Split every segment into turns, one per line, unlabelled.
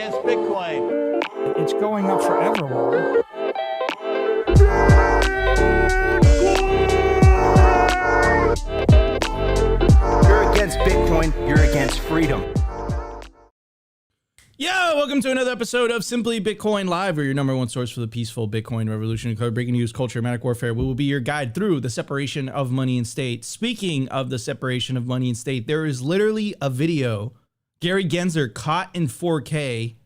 against Bitcoin.
It's going up forever.
You're against Bitcoin, you're against freedom.
Yo, welcome to another episode of Simply Bitcoin Live, where your number one source for the peaceful Bitcoin revolution, breaking news, culture, manic warfare. We will be your guide through the separation of money and state. Speaking of the separation of money and state, there is literally a video, Gary Gensler caught in 4K,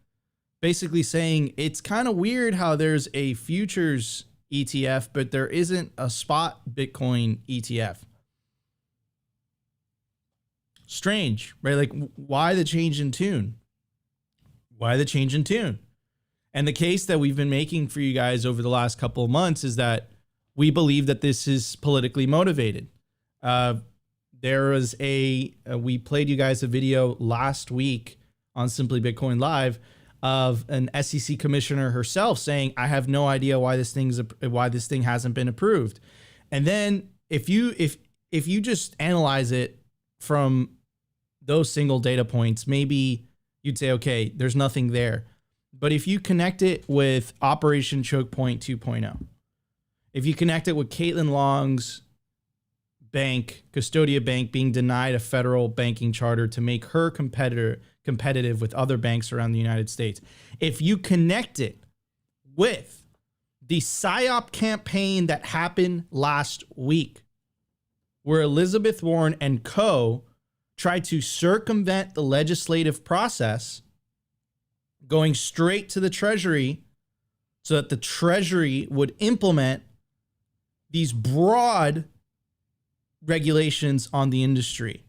basically saying it's kind of weird how there's a futures ETF, but there isn't a spot Bitcoin ETF. Strange, right? Like, why the change in tune? Why the change in tune? And the case that we've been making for you guys over the last couple of months is that we believe that this is politically motivated. There was we played you guys a video last week on Simply Bitcoin Live of an SEC commissioner herself saying, I have no idea why this thing hasn't been approved. And then if you just analyze it from those single data points, maybe you'd say, okay, there's nothing there. But if you connect it with Operation Choke Point 2.0, if you connect it with Caitlin Long's bank, Custodia Bank, being denied a federal banking charter to make her competitive with other banks around the United States, if you connect it with the PSYOP campaign that happened last week, where Elizabeth Warren and co. tried to circumvent the legislative process, going straight to the Treasury so that the Treasury would implement these broad regulations on the industry.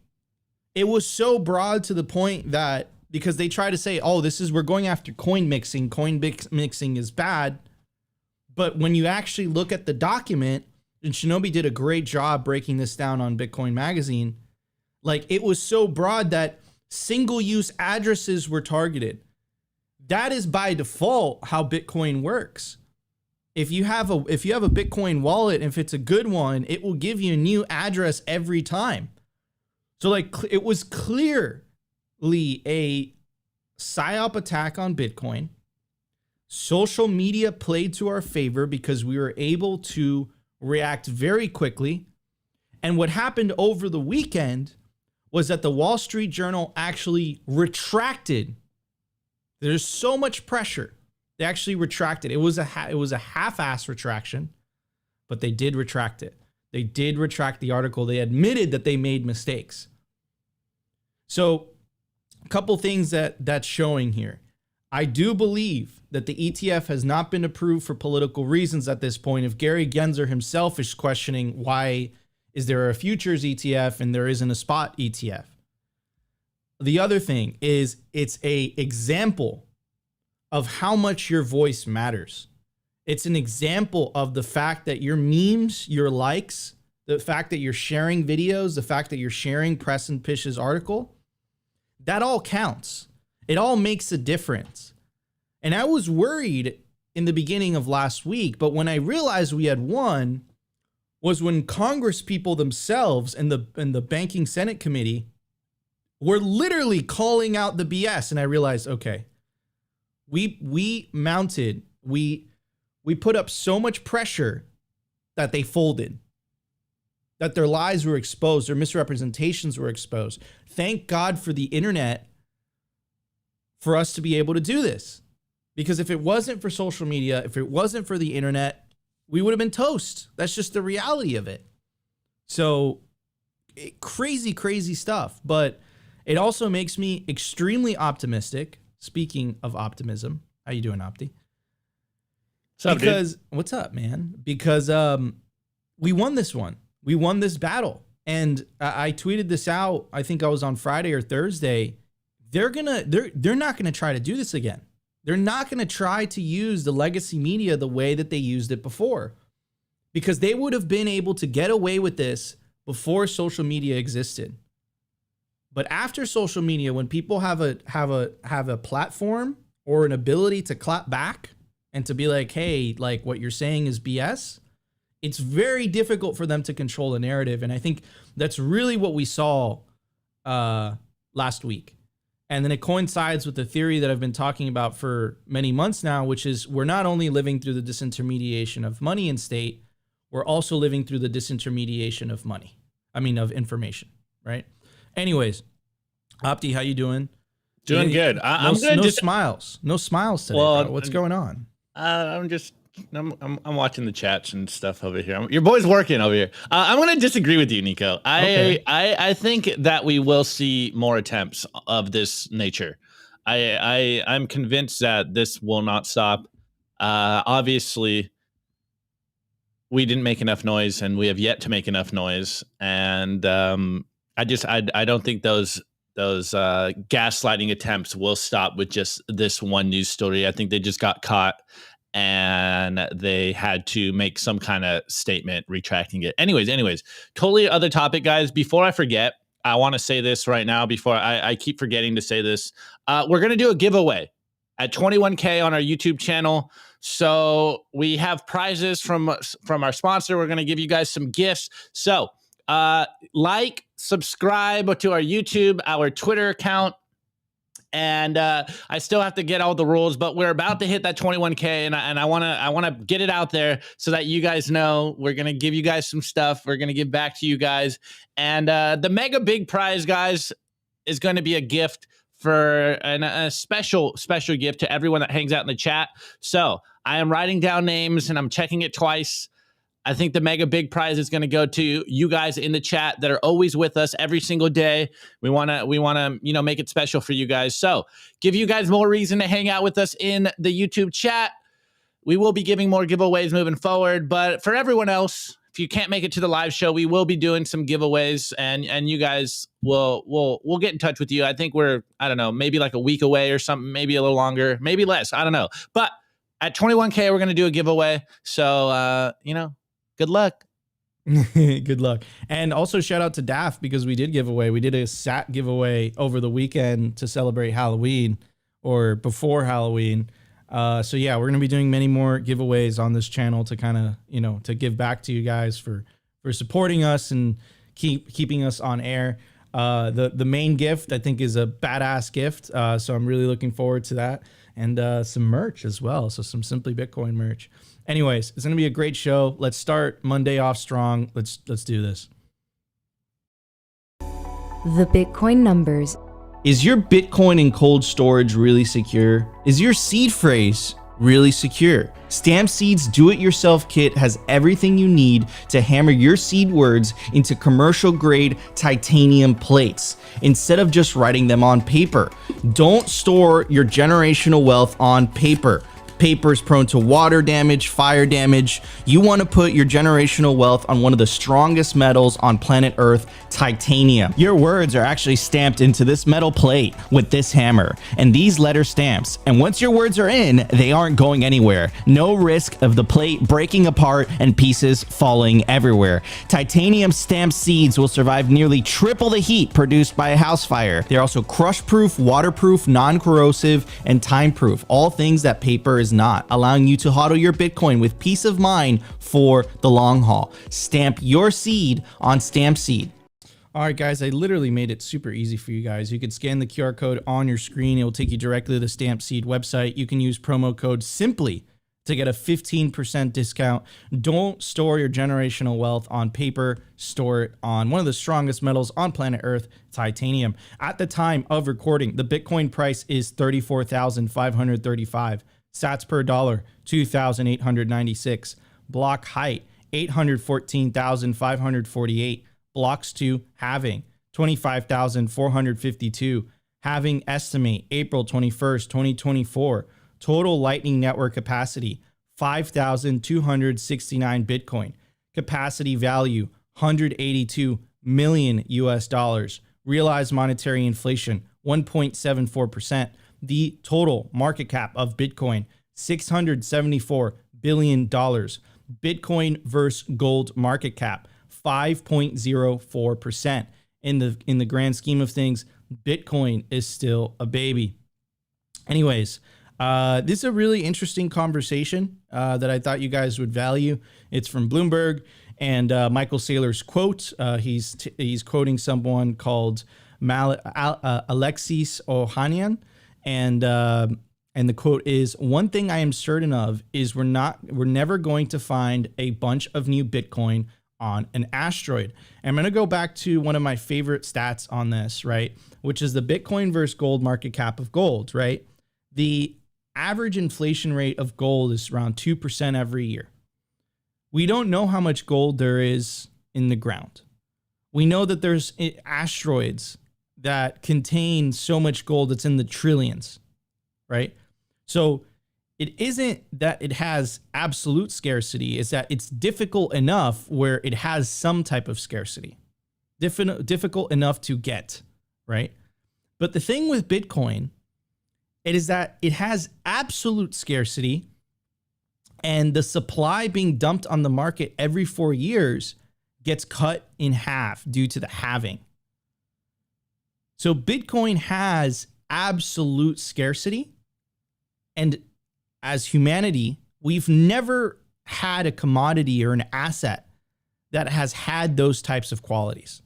It was so broad to the point that, because they try to say, oh, we're going after coin mixing is bad. But when you actually look at the document, and Shinobi did a great job breaking this down on Bitcoin Magazine, like, it was so broad that single-use addresses were targeted. That is by default how Bitcoin works. If you have a Bitcoin wallet, if it's a good one, it will give you a new address every time. So, like, it was clearly a PSYOP attack on Bitcoin. Social media played to our favor because we were able to react very quickly. And what happened over the weekend was that the Wall Street Journal actually retracted. There's so much pressure. They actually retracted. It was a half-ass retraction, but they did retract it. They did retract the article. They admitted that they made mistakes. So a couple things that's showing here. I do believe that the ETF has not been approved for political reasons at this point. If Gary Gensler himself is questioning why is there a futures ETF and there isn't a spot ETF. The other thing is, it's an example of how much your voice matters. It's an example of the fact that your memes, your likes, the fact that you're sharing videos, the fact that you're sharing Press and Pish's article, that all counts. It all makes a difference. And I was worried in the beginning of last week, but when I realized we had won, was when Congress people themselves and the Banking Senate Committee were literally calling out the BS. And I realized, okay, we put up so much pressure that they folded, that their lies were exposed, their misrepresentations were exposed. Thank God for the internet for us to be able to do this. Because if it wasn't for social media, if it wasn't for the internet, we would have been toast. That's just the reality of it. So crazy, crazy stuff. But it also makes me extremely optimistic. Speaking of optimism, how you doing, Opti?
What's up, dude?
What's up, man? Because we won this one. We won this battle. And I tweeted this out, I think I was on Friday or Thursday. They're not gonna try to do this again. They're not going to try to use the legacy media the way that they used it before, because they would have been able to get away with this before social media existed. But after social media, when people have a platform or an ability to clap back and to be like, hey, like, what you're saying is BS, it's very difficult for them to control the narrative. And I think that's really what we saw last week. And then it coincides with the theory that I've been talking about for many months now, which is we're not only living through the disintermediation of money and state, we're also living through the disintermediation of of information, right? Anyways, Opti, how you doing?
Doing good.
No smiles today.
Well,
bro. What's going on?
I'm watching the chats and stuff over here. Your boy's working over here. I'm going to disagree with you, Nico. I think that we will see more attempts of this nature. I'm convinced that this will not stop. Obviously, we didn't make enough noise, and we have yet to make enough noise. And I don't think those gaslighting attempts will stop with just this one news story. I think they just got caught and they had to make some kind of statement retracting it. Anyways, totally other topic, guys. Before I forget, I want to say this right now before I keep forgetting to say this. We're going to do a giveaway at 21K on our YouTube channel. So we have prizes from our sponsor. We're going to give you guys some gifts. So subscribe to our YouTube, our Twitter account. And I still have to get all the rules, but we're about to hit that 21K, and I want to get it out there so that you guys know we're gonna give you guys some stuff. We're gonna give back to you guys, and the mega big prize, guys, is going to be a gift for a special gift to everyone that hangs out in the chat. So I am writing down names and I'm checking it twice. I think the mega big prize is going to go to you guys in the chat that are always with us every single day. We want to, make it special for you guys. So give you guys more reason to hang out with us in the YouTube chat. We will be giving more giveaways moving forward, but for everyone else, if you can't make it to the live show, we will be doing some giveaways, and you guys we'll get in touch with you. I think we're, I don't know, maybe like a week away or something, maybe a little longer, maybe less. I don't know. But at 21K, we're going to do a giveaway. So, good luck.
Good luck. And also shout out to Daft because we did a SAT giveaway over the weekend to celebrate Halloween or before Halloween. So yeah, we're going to be doing many more giveaways on this channel to kind of, to give back to you guys for supporting us and keeping us on air. The main gift I think is a badass gift. So I'm really looking forward to that, and some merch as well. So some Simply Bitcoin merch. Anyways, it's going to be a great show. Let's start Monday off strong. Let's do this.
The Bitcoin numbers.
Is your Bitcoin in cold storage really secure? Is your seed phrase really secure? Stamp Seed's do-it-yourself kit has everything you need to hammer your seed words into commercial-grade titanium plates instead of just writing them on paper. Don't store your generational wealth on paper. Paper is prone to water damage, fire damage. You want to put your generational wealth on one of the strongest metals on planet Earth, titanium. Your words are actually stamped into this metal plate with this hammer and these letter stamps. And once your words are in, they aren't going anywhere. No risk of the plate breaking apart and pieces falling everywhere. Titanium stamped seeds will survive nearly triple the heat produced by a house fire. They're also crush-proof, waterproof, non-corrosive, and time-proof. All things that paper is not, allowing you to hodl your Bitcoin with peace of mind for the long haul. Stamp your seed on Stamp Seed. All right, guys, I literally made it super easy for you guys. You can scan the QR code on your screen. It will take you directly to the Stamp Seed website. You can use promo code SIMPLY to get a 15% discount. Don't store your generational wealth on paper. Store it on one of the strongest metals on planet Earth, titanium. At the time of recording, the Bitcoin price is $34,535. Sats per dollar, 2,896. Block height, 814,548. Blocks to halving, 25,452. Halving estimate, April 21st, 2024. Total Lightning Network capacity, 5,269 Bitcoin. Capacity value, 182 million US dollars. Realized monetary inflation, 1.74%. The total market cap of Bitcoin, $674 billion. Bitcoin versus gold market cap, 5.04%. In the grand scheme of things, Bitcoin is still a baby. Anyways, this is a really interesting conversation that I thought you guys would value. It's from Bloomberg and Michael Saylor's quote. He's quoting someone called Alexis Ohanian, and the quote is, "One thing I am certain of is we're never going to find a bunch of new Bitcoin on an asteroid." And I'm going to go back to one of my favorite stats on this, right? Which is the Bitcoin versus gold market cap of gold, right? The average inflation rate of gold is around 2% every year. We don't know how much gold there is in the ground. We know that there's asteroids that contain so much gold that's in the trillions, right? So it isn't that it has absolute scarcity, it's that it's difficult enough where it has some type of scarcity. Difficult enough to get, right? But the thing with Bitcoin, it is that it has absolute scarcity, and the supply being dumped on the market every 4 years gets cut in half due to the halving. So Bitcoin has absolute scarcity. And as humanity, we've never had a commodity or an asset that has had those types of qualities.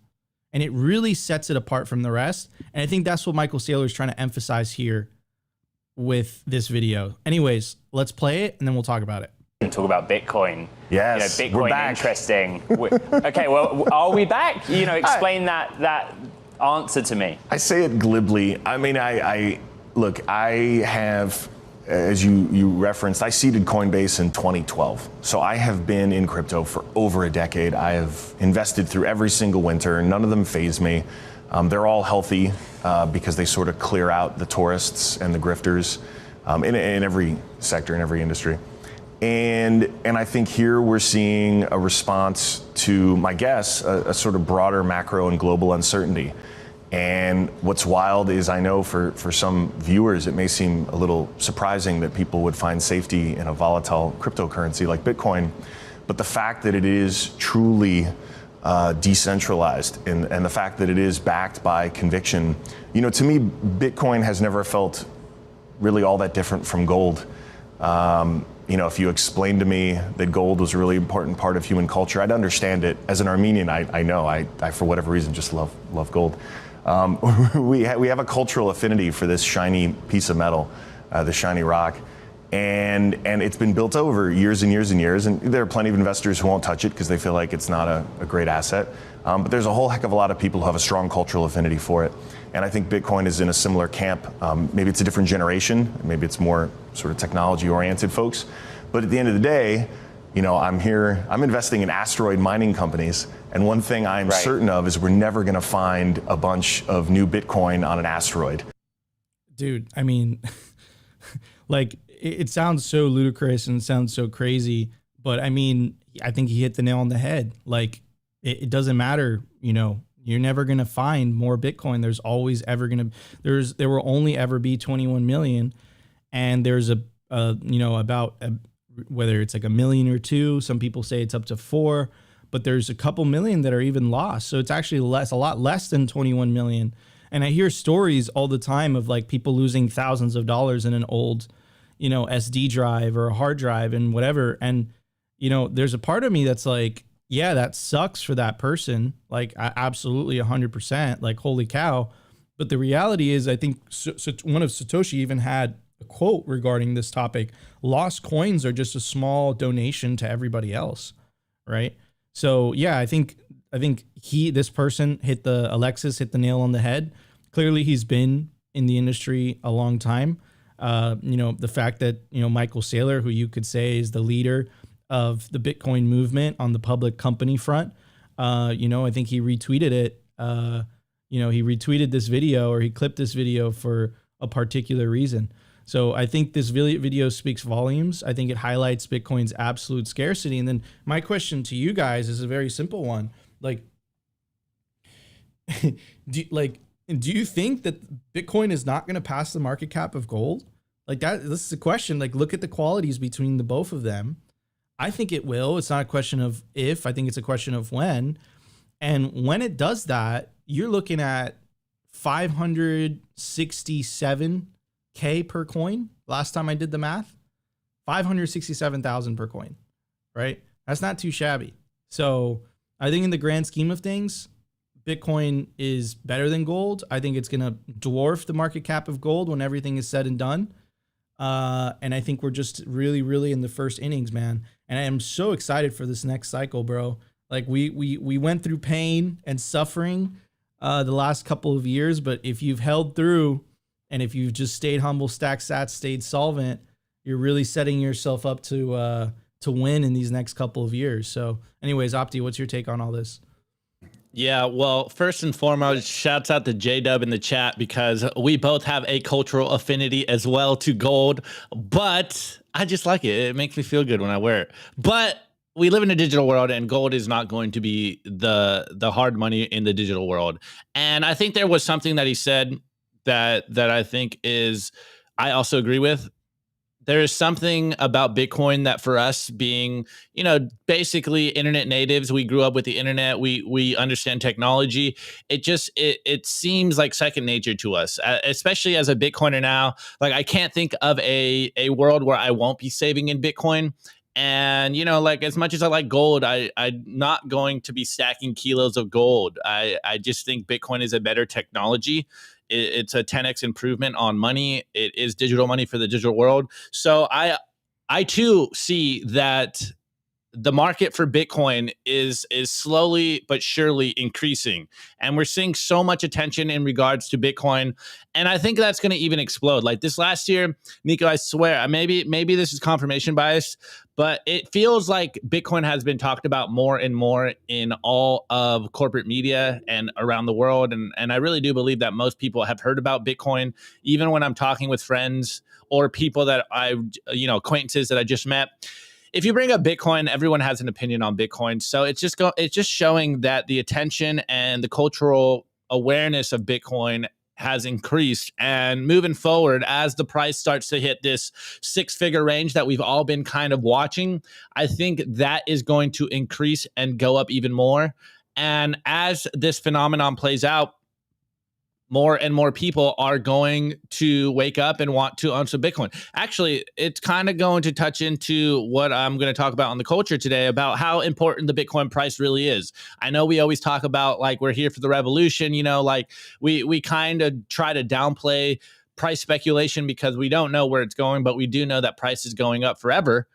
And it really sets it apart from the rest. And I think that's what Michael Saylor is trying to emphasize here with this video. Anyways, let's play it and then we'll talk about it.
Talk about Bitcoin.
Yes,
Bitcoin,
we're back.
interesting. Okay, well, are we back? Explain that answer to me.
I say it glibly. I mean, I look, I have, as you referenced, I seeded Coinbase in 2012. So I have been in crypto for over a decade. I have invested through every single winter. None of them faze me. They're all healthy because they sort of clear out the tourists and the grifters in every sector, in every industry. And I think here we're seeing a response to, my guess, a sort of broader macro and global uncertainty. And what's wild is, I know for some viewers, it may seem a little surprising that people would find safety in a volatile cryptocurrency like Bitcoin. But the fact that it is truly decentralized and the fact that it is backed by conviction, to me, Bitcoin has never felt really all that different from gold. If you explained to me that gold was a really important part of human culture, I'd understand it. As an Armenian, I know, I for whatever reason, just love gold. We have a cultural affinity for this shiny piece of metal, the shiny rock. And it's been built over years and years and years. And there are plenty of investors who won't touch it because they feel like it's not a great asset. But there's a whole heck of a lot of people who have a strong cultural affinity for it. And I think Bitcoin is in a similar camp. Maybe it's a different generation. Maybe it's more sort of technology-oriented folks. But at the end of the day, I'm investing in asteroid mining companies. And one thing I'm certain of is we're never going to find a bunch of new Bitcoin on an asteroid.
Dude, I mean, like, it sounds so ludicrous and it sounds so crazy. But I mean, I think he hit the nail on the head. Like, it doesn't matter, you're never going to find more Bitcoin. There's always ever going to, there will only ever be 21 million. And there's whether it's like 1 million or 2, some people say it's up to 4, but there's a couple million that are even lost. So it's actually a lot less than 21 million. And I hear stories all the time of like people losing thousands of dollars in an old, SD drive or a hard drive and whatever. And, there's a part of me that's like, yeah, that sucks for that person. Like, absolutely 100%, like, holy cow. But the reality is, I think one of Satoshi even had a quote regarding this topic. Lost coins are just a small donation to everybody else, right? So yeah, I think this person Alexis hit the nail on the head. Clearly he's been in the industry a long time. The fact that, Michael Saylor, who you could say is the leader of the Bitcoin movement on the public company front, I think he retweeted it. He retweeted this video, or he clipped this video for a particular reason. So I think this video speaks volumes. I think it highlights Bitcoin's absolute scarcity. And then my question to you guys is a very simple one. Like, do you think that Bitcoin is not going to pass the market cap of gold? Like, this is a question. Like, look at the qualities between the both of them. I think it will. It's not a question of if. I think it's a question of when. And when it does that, you're looking at 567K per coin. Last time I did the math, 567,000 per coin, right? That's not too shabby. So I think in the grand scheme of things, Bitcoin is better than gold. I think it's going to dwarf the market cap of gold when everything is said and done. And I think we're just really, really in the first innings, man. And I am so excited for this next cycle, bro. Like we went through pain and suffering the last couple of years, but if you've held through and if you've just stayed humble, stacked sats, stayed solvent, you're really setting yourself up to win in these next couple of years. So anyways, Opti, what's your take on all this?
Yeah, well, first and foremost, shouts out to J-Dub in the chat because we both have a cultural affinity as well to gold, but I just like it. It makes me feel good when I wear it. But we live in a digital world and gold is not going to be the hard money in the digital world. And I think there was something that he said that I think is, I also agree with. There is something about Bitcoin that for us being, you know, basically internet natives, we grew up with the internet, we understand technology. It seems like second nature to us, especially as a Bitcoiner now. Like I can't think of a world where I won't be saving in Bitcoin. And, you know, like as much as I like gold, I'm not going to be stacking kilos of gold. I just think Bitcoin is a better technology. It's a 10x improvement on money. It is digital money for the digital world. So I too see that the market for Bitcoin is slowly but surely increasing. And we're seeing so much attention in regards to Bitcoin. And I think that's going to even explode. Like this last year, Nico, I swear, maybe this is confirmation bias, but it feels like Bitcoin has been talked about more and more in all of corporate media and around the world. And I really do believe that most people have heard about Bitcoin, even when I'm talking with friends or people that acquaintances that I just met. If you bring up Bitcoin, everyone has an opinion on Bitcoin. So it's just showing that the attention and the cultural awareness of Bitcoin has increased. And moving forward, as the price starts to hit this 6-figure range that we've all been kind of watching, I think that is going to increase and go up even more. And as this phenomenon plays out, more and more people are going to wake up and want to own some Bitcoin. Actually, it's kind of going to touch into what I'm going to talk about on the culture today about how important the Bitcoin price really is. I know we always talk about like we're here for the revolution, you know, like we kind of try to downplay price speculation because we don't know where it's going, but we do know that price is going up forever.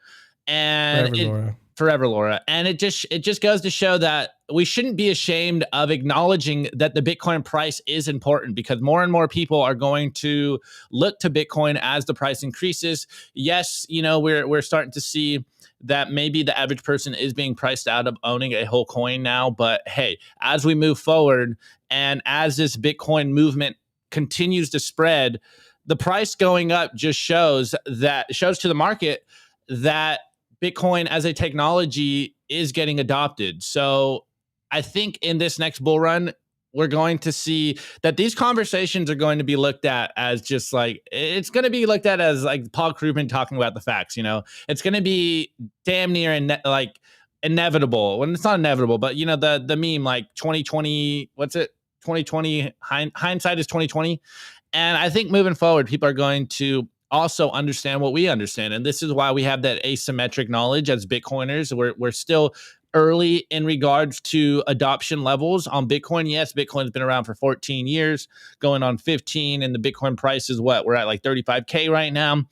And forever, Laura. And it just goes to show that we shouldn't be ashamed of acknowledging that the Bitcoin price is important because more and more people are going to look to Bitcoin as the price increases. Yes, you know, we're starting to see that maybe the average person is being priced out of owning a whole coin now. But hey, as we move forward and as this Bitcoin movement continues to spread, the price going up just shows to the market that Bitcoin as a technology is getting adopted. So I think in this next bull run, we're going to see that these conversations are going to be looked at as just like, it's going to be looked at as like Paul Krugman talking about the facts, you know, it's going to be damn near inevitable. When it's not inevitable, but you know, the meme, like 2020, what's it? 2020, hindsight is 2020. And I think moving forward, people are going to also understand what we understand. And this is why we have that asymmetric knowledge as Bitcoiners. We're still early in regards to adoption levels on Bitcoin. Yes, Bitcoin's been around for 14 years, going on 15, and the Bitcoin price is what? We're at like 35K right now.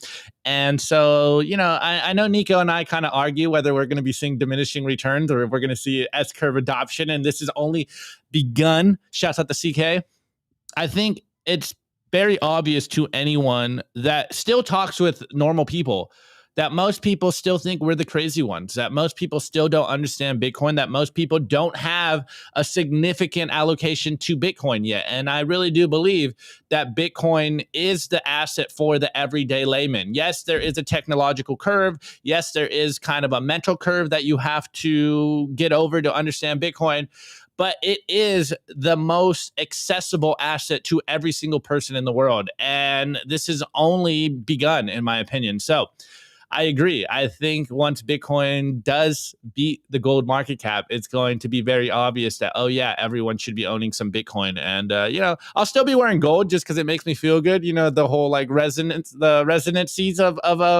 And so, you know, I know Nico and I kind of argue whether we're going to be seeing diminishing returns or if we're going to see S-curve adoption. And this has only begun. Shouts out to CK. I think it's very obvious to anyone that still talks with normal people that most people still think we're the crazy ones, that most people still don't understand Bitcoin, that most people don't have a significant allocation to Bitcoin yet. And I really do believe that Bitcoin is the asset for the everyday layman. Yes, there is a technological curve. Yes, there is kind of a mental curve that you have to get over to understand Bitcoin. But it is the most accessible asset to every single person in the world. And this has only begun, in my opinion. So I agree. I think once Bitcoin does beat the gold market cap, it's going to be very obvious that, oh yeah, everyone should be owning some Bitcoin. And, I'll still be wearing gold just because it makes me feel good. The whole like the resonancies of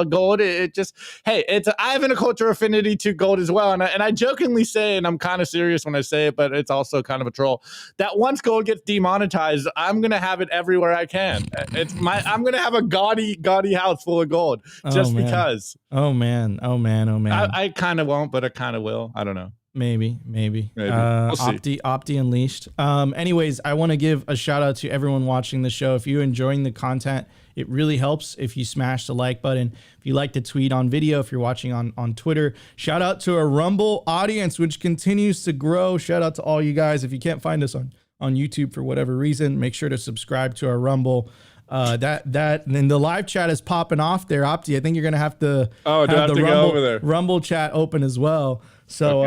gold. It just, hey, I have a cultural affinity to gold as well. And I jokingly say, and I'm kind of serious when I say it, but it's also kind of a troll, that once gold gets demonetized, I'm going to have it everywhere I can. I'm going to have a gaudy house full of gold just because.
Oh man.
I kind of won't, but I kind of will. I don't know.
Maybe.
We'll see.
Opti Unleashed. Anyways, I want to give a shout out to everyone watching the show. If you're enjoying the content, it really helps if you smash the like button. If you like to tweet on video, if you're watching on Twitter, shout out to our Rumble audience, which continues to grow. Shout out to all you guys. If you can't find us on YouTube for whatever reason, make sure to subscribe to our Rumble. Then the live chat is popping off there, Opti. I think you're gonna have to
have the Rumble, go over there.
Rumble chat open as well. So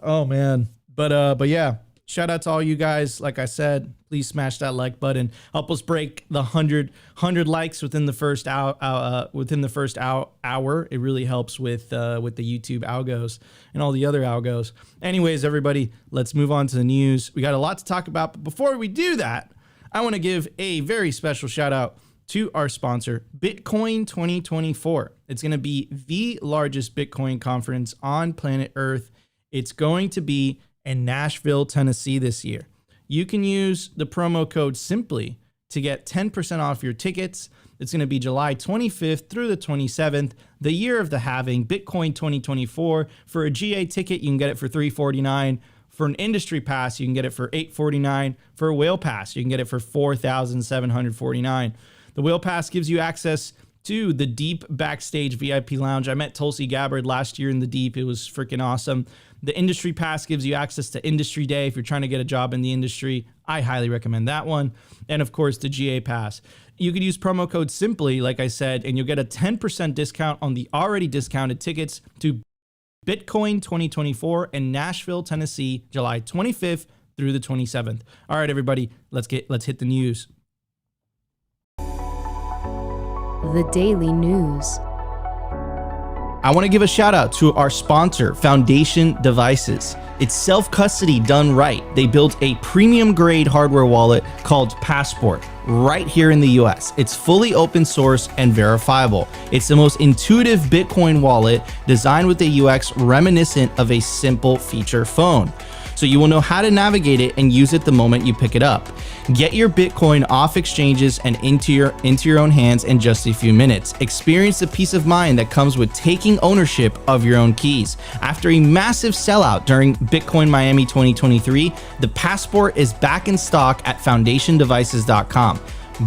okay.
But yeah, shout out to all you guys. Like I said, please smash that like button. Help us break the 100 likes within the first hour. It really helps with the YouTube algos and all the other algos. Anyways, everybody, let's move on to the news. We got a lot to talk about, but before we do that, I want to give a very special shout out to our sponsor, Bitcoin 2024. It's going to be the largest Bitcoin conference on planet Earth. It's going to be in Nashville, Tennessee this year. You can use the promo code SIMPLY to get 10% off your tickets. It's going to be July 25th through the 27th, the year of the halving, Bitcoin 2024. For a GA ticket, you can get it for $349. For an industry pass, you can get it for $849. For a whale pass, you can get it for $4,749. The whale pass gives you access to the Deep Backstage VIP Lounge. I met Tulsi Gabbard last year in the Deep. It was freaking awesome. The industry pass gives you access to Industry Day. If you're trying to get a job in the industry, I highly recommend that one. And of course, the GA pass. You could use promo code SIMPLY, like I said, and you'll get a 10% discount on the already discounted tickets to Bitcoin 2024 in Nashville, Tennessee, July 25th through the 27th. All right, everybody, let's hit the news.
The Daily News.
I want to give a shout out to our sponsor, Foundation Devices. It's self-custody done right. They built a premium grade hardware wallet called Passport right here in the US. It's fully open source and verifiable. It's the most intuitive Bitcoin wallet designed with a UX reminiscent of a simple feature phone. So you will know how to navigate it and use it the moment you pick it up. Get your Bitcoin off exchanges and into your own hands in just a few minutes. Experience the peace of mind that comes with taking ownership of your own keys. After a massive sellout during Bitcoin Miami 2023, the Passport is back in stock at foundationdevices.com.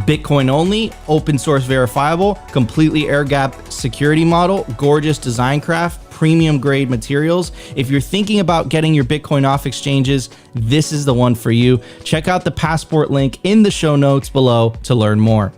Bitcoin only, open source verifiable, completely air gap security model, gorgeous design craft, premium grade materials. If you're thinking about getting your Bitcoin off exchanges, this is the one for you. Check out the Passport link in the show notes below to learn more.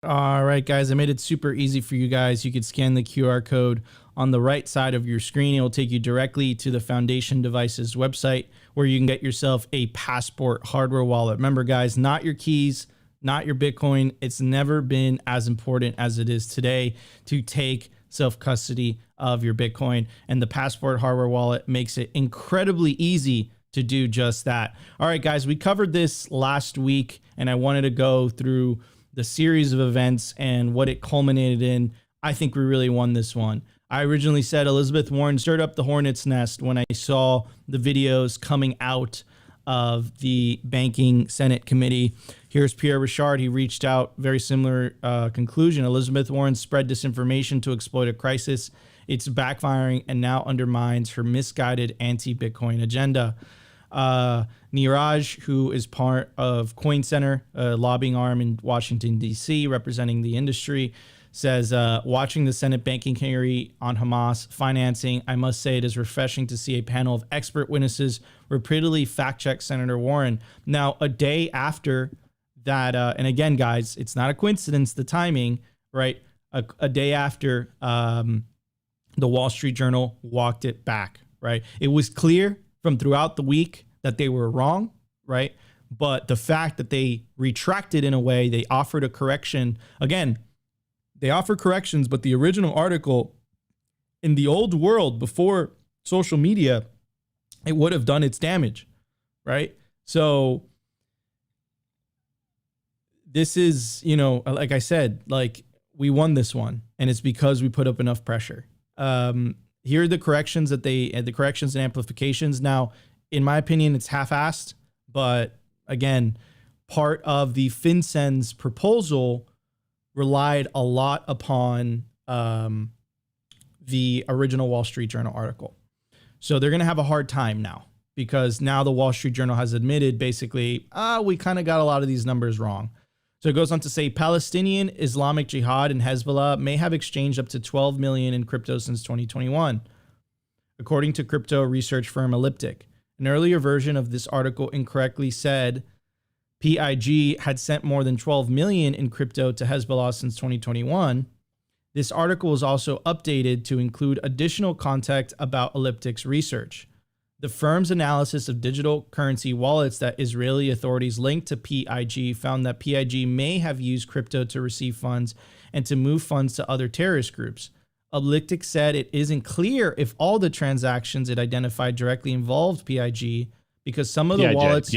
All right, guys, I made it super easy for you guys. You could scan the QR code on the right side of your screen. It will take you directly to the Foundation Devices website where you can get yourself a Passport hardware wallet. Remember, guys, not your keys, not your Bitcoin. It's never been as important as it is today to take self-custody of your Bitcoin, and the Passport hardware wallet makes it incredibly easy to do just that. All right, guys, we covered this last week, and I wanted to go through the series of events and what it culminated in. I think we really won this one. I originally said Elizabeth Warren stirred up the hornet's nest when I saw the videos coming out of the Banking Senate Committee. Here's Pierre Richard. He reached out, very similar conclusion. Elizabeth Warren spread disinformation to exploit a crisis. It's backfiring and now undermines her misguided anti-Bitcoin agenda. Neeraj, who is part of Coin Center, a lobbying arm in Washington, D.C., representing the industry, says, watching the Senate banking hearing on Hamas financing, I must say it is refreshing to see a panel of expert witnesses repeatedly fact-check Senator Warren. Now, a day after that, and again, guys, it's not a coincidence, the timing, right? A day after the Wall Street Journal walked it back, right? It was clear from throughout the week that they were wrong, right? But the fact that they retracted in a way, they offered a correction. Again, they offer corrections, but the original article in the old world before social media, it would have done its damage, right? So this is, you know, like I said, like we won this one, and it's because we put up enough pressure. Here are the corrections the corrections and amplifications. Now, in my opinion, it's half-assed, but again, part of the FinCEN's proposal relied a lot upon the original Wall Street Journal article. So they're going to have a hard time now, because now the Wall Street Journal has admitted basically, we kind of got a lot of these numbers wrong. So it goes on to say Palestinian Islamic Jihad and Hezbollah may have exchanged up to 12 million in crypto since 2021, according to crypto research firm Elliptic. An earlier version of this article incorrectly said PIG had sent more than 12 million in crypto to Hezbollah since 2021. This article was also updated to include additional context about Elliptic's research. The firm's analysis of digital currency wallets that Israeli authorities linked to PIG found that PIG may have used crypto to receive funds and to move funds to other terrorist groups. Elliptic said it isn't clear if all the transactions it identified directly involved PIG, because some of the wallets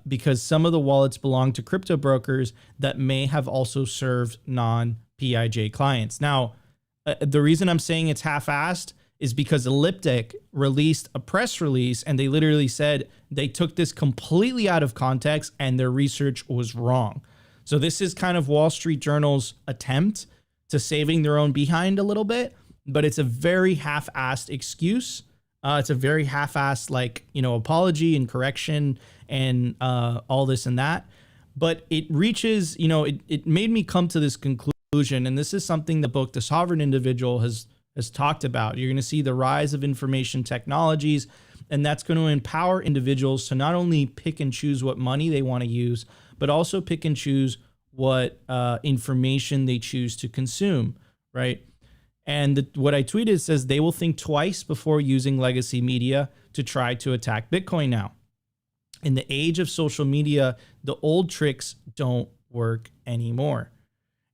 because some of the wallets belong to crypto brokers that may have also served non-PIG clients. Now, the reason I'm saying it's half-assed is because Elliptic released a press release and they literally said they took this completely out of context and their research was wrong. So this is kind of Wall Street Journal's attempt to saving their own behind a little bit, but it's a very half-assed excuse. It's a very half-assed, like, you know, apology and correction and all this and that. But it reaches, you know, it made me come to this conclusion, and this is something the book The Sovereign Individual has talked about. You're going to see the rise of information technologies, and that's going to empower individuals to not only pick and choose what money they want to use, but also pick and choose what information they choose to consume, right? And what I tweeted says they will think twice before using legacy media to try to attack Bitcoin now. In the age of social media, the old tricks don't work anymore.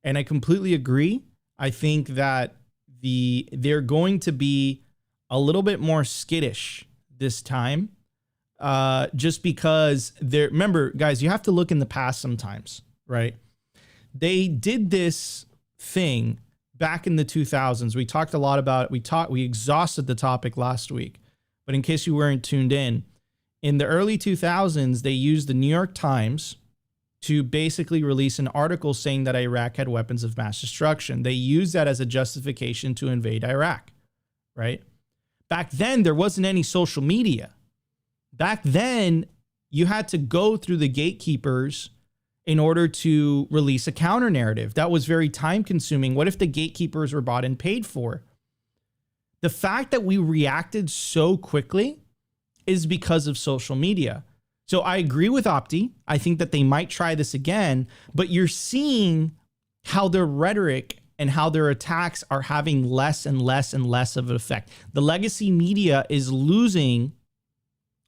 And I completely agree. I think that they're going to be a little bit more skittish this time, just because remember, guys, you have to look in the past sometimes, right? They did this thing back in the 2000s. We talked a lot about it. We exhausted the topic last week, but in case you weren't tuned in the early 2000s, they used the New York Times to basically release an article saying that Iraq had weapons of mass destruction. They used that as a justification to invade Iraq, right? Back then, there wasn't any social media. Back then, you had to go through the gatekeepers in order to release a counter narrative. That was very time consuming. What if the gatekeepers were bought and paid for? The fact that we reacted so quickly is because of social media. So I agree with Opti. I think that they might try this again, but you're seeing how their rhetoric and how their attacks are having less and less and less of an effect. The legacy media is losing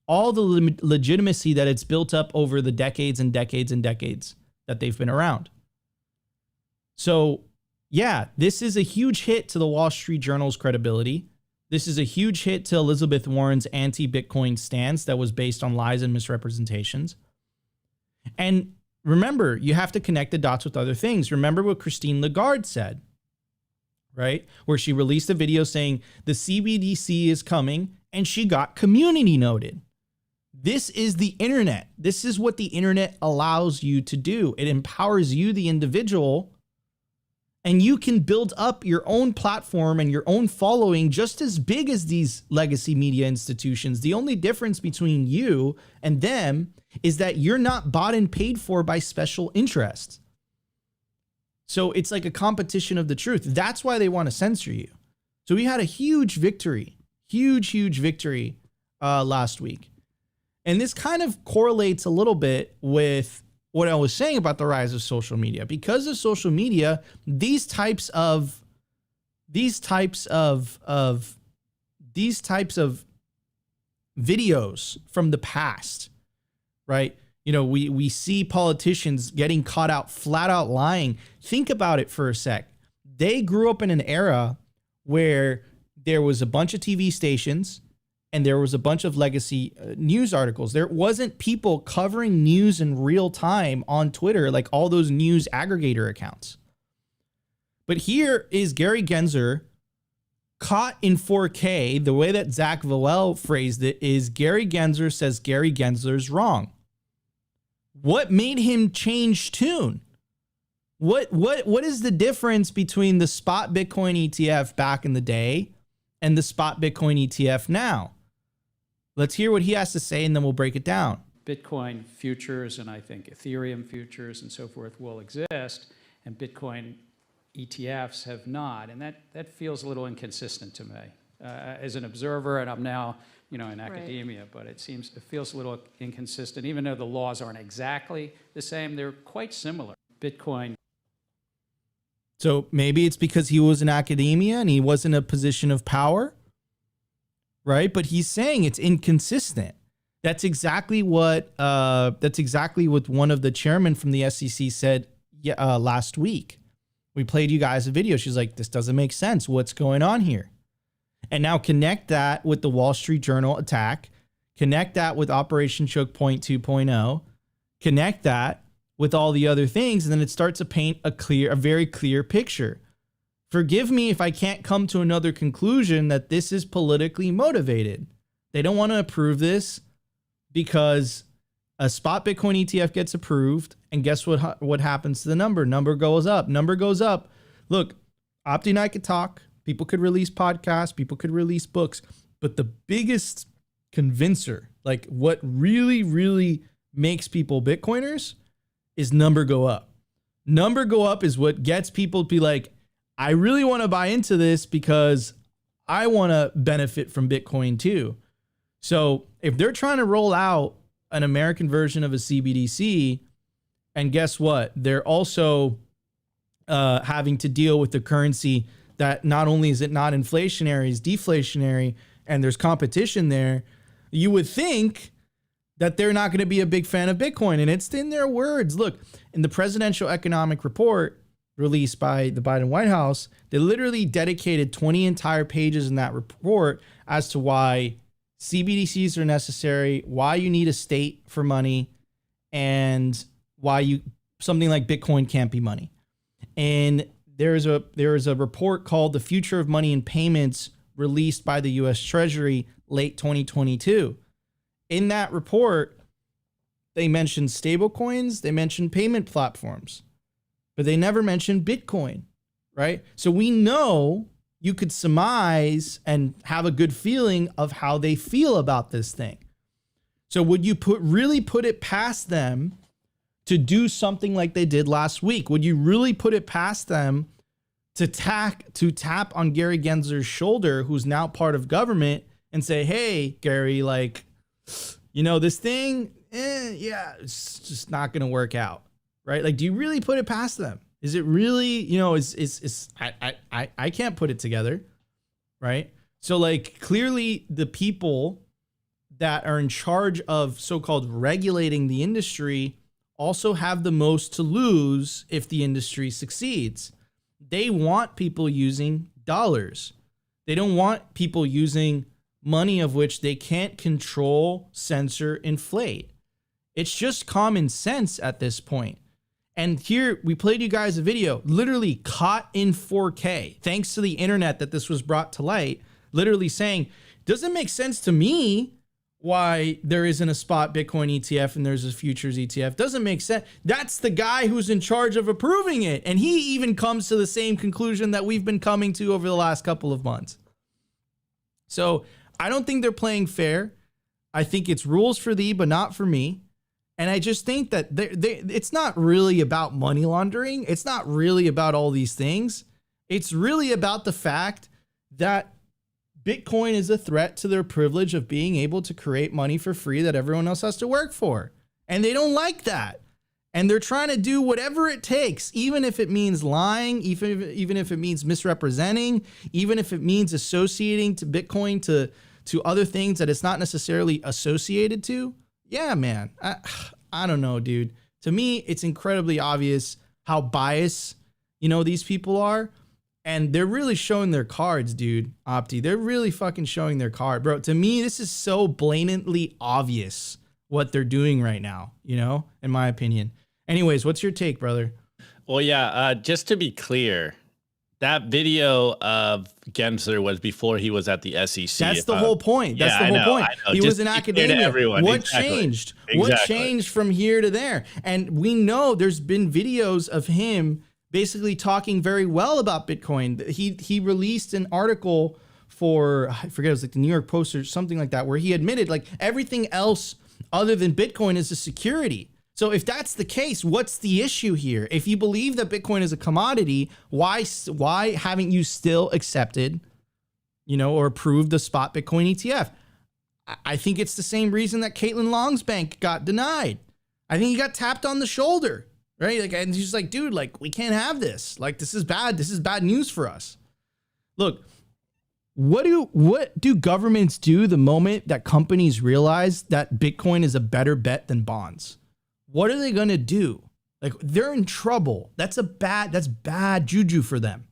all the legitimacy that it's built up over the decades and decades and decades that they've been around. So yeah, this is a huge hit to the Wall Street Journal's credibility. This is a huge hit to Elizabeth Warren's anti-Bitcoin stance that was based on lies and misrepresentations. And remember, you have to connect the dots with other things. Remember what Christine Lagarde said, right? Where she released a video saying the CBDC is coming, and she got community noted. This is the internet. This is what the internet allows you to do. It empowers you, the individual, and you can build up your own platform and your own following just as big as these legacy media institutions. The only difference between you and them is that you're not bought and paid for by special interests. So it's like a competition of the truth. That's why they want to censor you. So we had a huge victory, huge victory last week. And this kind of correlates a little bit with what I was saying about the rise of social media. Because of social media, these types of videos from the past, right? You know, we see politicians getting caught out, flat out lying. Think about it for a sec. They grew up in an era where there was a bunch of TV stations and there was a bunch of legacy news articles. There wasn't people covering news in real time on Twitter, like all those news aggregator accounts. But here is Gary Gensler caught in 4K. The way that Zach Vallel phrased it is Gary Gensler says Gary Gensler's wrong. What made him change tune? What is the difference between the spot Bitcoin ETF back in the day and the spot Bitcoin ETF now? Let's hear what he has to say and then we'll break it down.
Bitcoin futures and I think Ethereum futures and so forth will exist, and Bitcoin ETFs have not, and that feels a little inconsistent to me as an observer, and I'm now in academia, but it feels a little inconsistent, even though the laws aren't exactly the same. They're quite similar. Bitcoin.
So maybe it's because he was in academia and he was in a position of power, right? But he's saying it's inconsistent. That's exactly what one of the chairmen from the SEC said last week. We played you guys a video. She's like, this doesn't make sense. What's going on here? And now connect that with the Wall Street Journal attack. Connect that with Operation Choke Point 2.0. Connect that with all the other things. And then it starts to paint a very clear picture. Forgive me if I can't come to another conclusion that this is politically motivated. They don't want to approve this because a spot Bitcoin ETF gets approved, and guess what happens to the number? Number goes up. Look, Opti and I could talk. People could release podcasts. People could release books. But the biggest convincer, like what really, really makes people Bitcoiners, is number go up. Number go up is what gets people to be like, I really want to buy into this because I want to benefit from Bitcoin too. So if they're trying to roll out an American version of a CBDC, and guess what? They're also having to deal with the currency that not only is it not inflationary, is deflationary, and there's competition there. You would think that they're not going to be a big fan of Bitcoin, and it's in their words. Look, in the presidential economic report released by the Biden White House, they literally dedicated 20 entire pages in that report as to why CBDCs are necessary, why you need a state for money, and why something like Bitcoin can't be money. And there is a report called The Future of Money and Payments released by the US Treasury late 2022. In that report, they mentioned stablecoins, they mentioned payment platforms, but they never mentioned Bitcoin, right? So we know you could surmise and have a good feeling of how they feel about this thing. So would you really put it past them to do something like they did last week? Would you really put it past them to tap on Gary Gensler's shoulder, who's now part of government, and say, hey, Gary, like, this thing, it's just not going to work out, right? Like, do you really put it past them? Is it really, I can't put it together, right? So like clearly the people that are in charge of so-called regulating the industry also have the most to lose if the industry succeeds. They want people using dollars. They don't want people using money of which they can't control, censor, inflate. It's just common sense at this point. And here we played you guys a video literally caught in 4K, thanks to the internet that this was brought to light, literally saying, doesn't make sense to me why there isn't a spot Bitcoin ETF and there's a futures ETF. Doesn't make sense. That's the guy who's in charge of approving it. And he even comes to the same conclusion that we've been coming to over the last couple of months. So I don't think they're playing fair. I think it's rules for thee, but not for me. And I just think that it's not really about money laundering. It's not really about all these things. It's really about the fact that Bitcoin is a threat to their privilege of being able to create money for free that everyone else has to work for. And they don't like that. And they're trying to do whatever it takes, even if it means lying, even if it means misrepresenting, even if it means associating to Bitcoin to other things that it's not necessarily associated to. Yeah, man. I don't know, dude. To me, it's incredibly obvious how biased, these people are. And they're really showing their cards, dude. Opti, they're really fucking showing their card, bro. To me, this is so blatantly obvious what they're doing right now, you know, in my opinion. Anyways, what's your take, brother?
Well, yeah, just to be clear, that video of Gensler was before he was at the SEC.
That's the whole point. That's the whole point. He was in academia. What changed? What changed from here to there? And we know there's been videos of him basically talking very well about Bitcoin. He released an article for, I forget, it was like the New York Post or something like that, where he admitted like everything else other than Bitcoin is a security. So if that's the case, what's the issue here? If you believe that Bitcoin is a commodity, why haven't you still accepted, you know, or approved the spot Bitcoin ETF? I think it's the same reason that Caitlin Long's bank got denied. I think he got tapped on the shoulder. Right? Like, and he's like, dude, like, we can't have this. Like, this is bad. This is bad news for us. Look, what do governments do the moment that companies realize that Bitcoin is a better bet than bonds? What are they going to do? Like, they're in trouble. That's bad juju for them.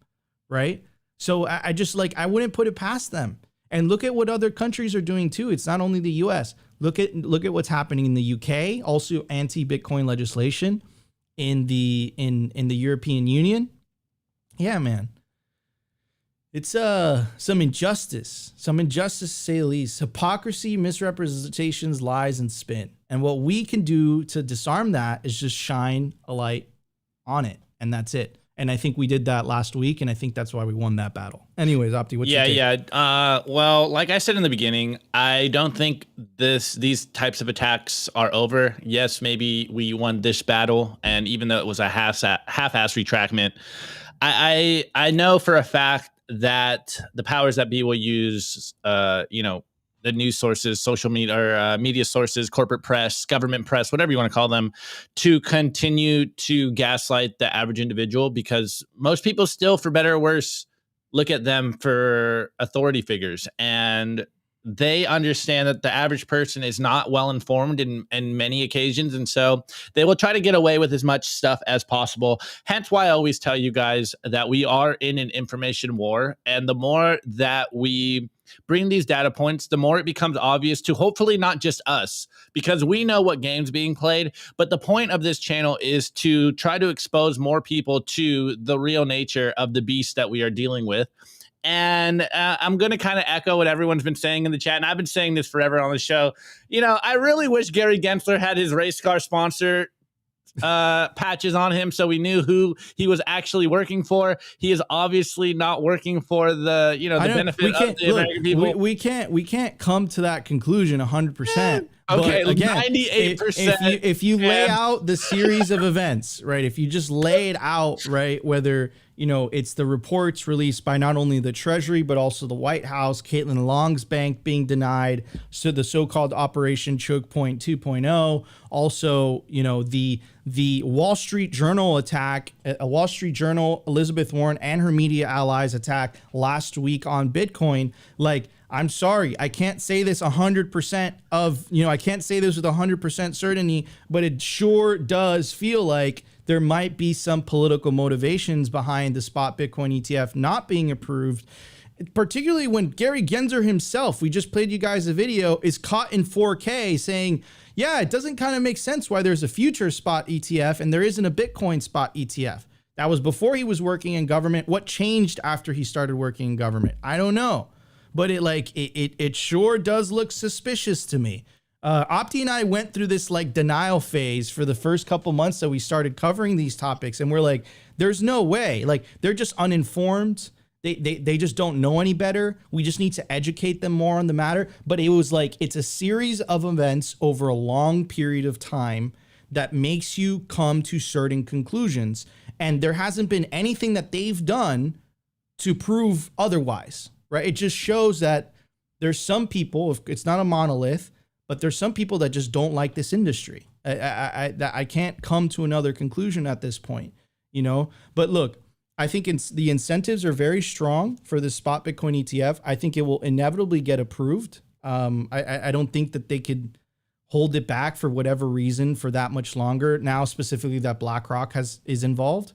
Right? So I just like, I wouldn't put it past them. And look at what other countries are doing too. It's not only the US. Look at what's happening in the UK, also anti-Bitcoin legislation. In the European Union. Yeah, man. It's some injustice to say the least. Hypocrisy, misrepresentations, lies, and spin. And what we can do to disarm that is just shine a light on it. And that's it. And I think we did that last week, and I think that's why we won that battle. Anyways, Opti, what's your take?
Well, like I said in the beginning, I don't think these types of attacks are over. Yes, maybe we won this battle, and even though it was a half-ass retractment, I know for a fact that the powers that be will use, the news sources, social media, or media sources, corporate press, government press, whatever you want to call them, to continue to gaslight the average individual, because most people still, for better or worse, look at them for authority figures, and they understand that the average person is not well informed in many occasions, and so they will try to get away with as much stuff as possible. Hence why I always tell you guys that we are in an information war, and the more that we bring these data points, the more it becomes obvious to hopefully not just us, because we know what game's being played. But the point of this channel is to try to expose more people to the real nature of the beast that we are dealing with. And I'm going to kind of echo what everyone's been saying in the chat. And I've been saying this forever on the show. You know, I really wish Gary Gensler had his race car sponsor patches on him, so we knew who he was actually working for. He is obviously not working for the benefit of the American people.
We can't come to that conclusion 100%.
Okay,
but again,
98%.
If you lay out the series of events, right? If you just lay it out, right? Whether it's the reports released by not only the Treasury but also the White House, Caitlin Long's bank being denied, so the so-called Operation Choke Point 2.0, also the Wall Street Journal attack, a Wall Street Journal, Elizabeth Warren and her media allies attack last week on Bitcoin. Like, I'm sorry, I can't say this 100% I can't say this with 100% certainty, but it sure does feel like there might be some political motivations behind the spot Bitcoin ETF not being approved, particularly when Gary Gensler himself, we just played you guys a video, is caught in 4K saying, yeah, it doesn't kind of make sense why there's a future spot ETF and there isn't a Bitcoin spot ETF. That was before he was working in government. What changed after he started working in government? I don't know. But it sure does look suspicious to me. Opti and I went through this like denial phase for the first couple months that we started covering these topics. And we're like, there's no way. Like, they're just uninformed. They just don't know any better. We just need to educate them more on the matter. But it was like, it's a series of events over a long period of time that makes you come to certain conclusions. And there hasn't been anything that they've done to prove otherwise, right? It just shows that there's some people, it's not a monolith, but there's some people that just don't like this industry. I can't come to another conclusion at this point, But look, I think the incentives are very strong for the spot Bitcoin ETF. I think it will inevitably get approved. I don't think that they could hold it back for whatever reason for that much longer. Now, specifically that BlackRock is involved.